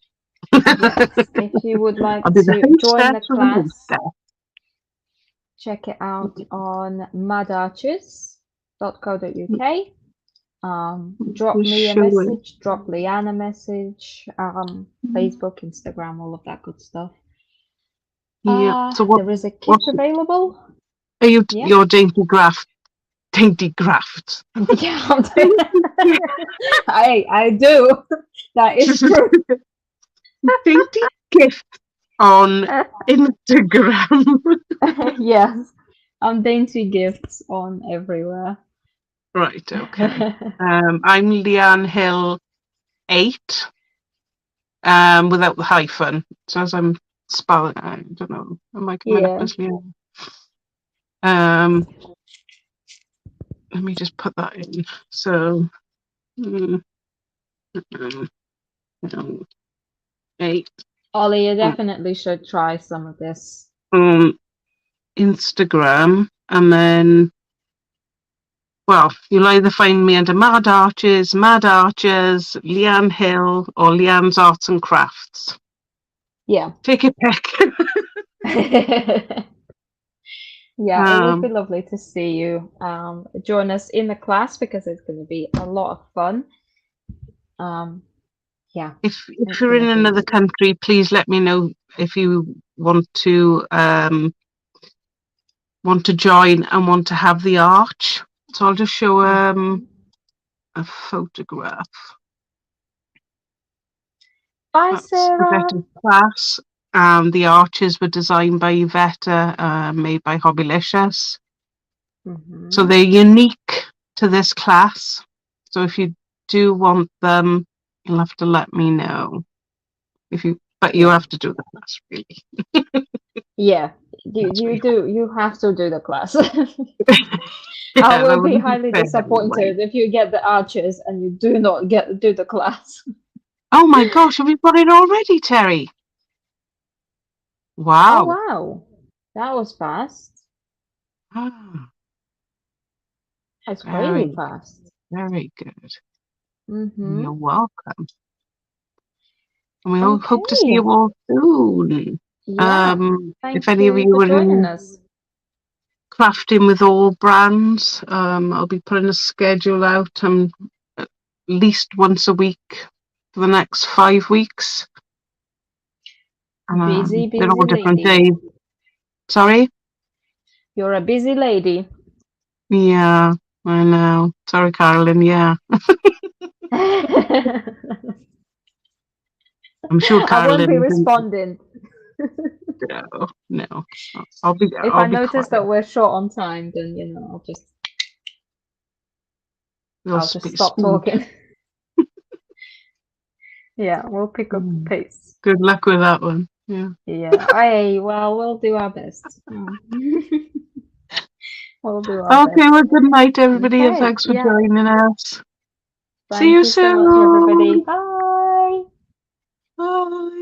Yes. If you would like
I'll be the
to join the
hostess with
class,
the
check it out on madarches.co.uk. Drop me a message, drop Lee-Anne a message, Facebook, Instagram, all of that good stuff.
Yeah. So
there is a kit available.
Are you your dainty graft? Dainty graft.
Yeah, I do. That is true.
Dainty gift on Instagram.
Yes, Dainty Gifts on everywhere.
Right. Okay. I'm Lee-Anne Hill 8. Without the hyphen. So as I'm spelling, I don't know. Am I coming up as Lee-Anne? Let me just put that in. So, 8.
Ollie, you definitely should try some of this.
Instagram, and then, well, you'll either find me under Mad Arches, Lee-Anne Hill, or Lee-Anne's Arts and Crafts.
Yeah.
Take your pick.
Yeah, it would be lovely to see you join us in the class because it's going to be a lot of fun. Yeah.
If you're in another country, please let me know if you want to join and want to have the arch. So I'll just show a photograph.
Bye,
That's
Sarah.
Yvette's class. The arches were designed by Yvette, made by Hobbylicious. So they're unique to this class. So if you do want them, you'll have to let me know. But you have to do the class, really.
Yeah, you have to do the class. I will be highly disappointed if you get the arches and you do not do the class.
Oh my gosh, have you got it already, Terry? Wow.
Oh wow. That was fast. That's crazy fast.
Very good.
Mm-hmm.
You're welcome. And we all hope to see you all soon.
Yeah.
If any of you are joining us. Crafting with all brands, I'll be putting a schedule out at least once a week for the next 5 weeks.
Busy
they're all different
lady.
days. Sorry?
You're a busy lady.
Yeah, I know. Sorry, Carolyn, yeah. I'm sure Carolyn...
I won't be responding.
No. I'll be
If I notice that we're short on time, then, I'll just stop talking. Yeah, we'll pick up the pace.
Good luck with that one. Yeah.
Yeah. We'll do our best. We'll do our best.
Okay, well, good night, everybody, and thanks for joining us.
Thank
See you
soon. So much, everybody. Bye.
Bye.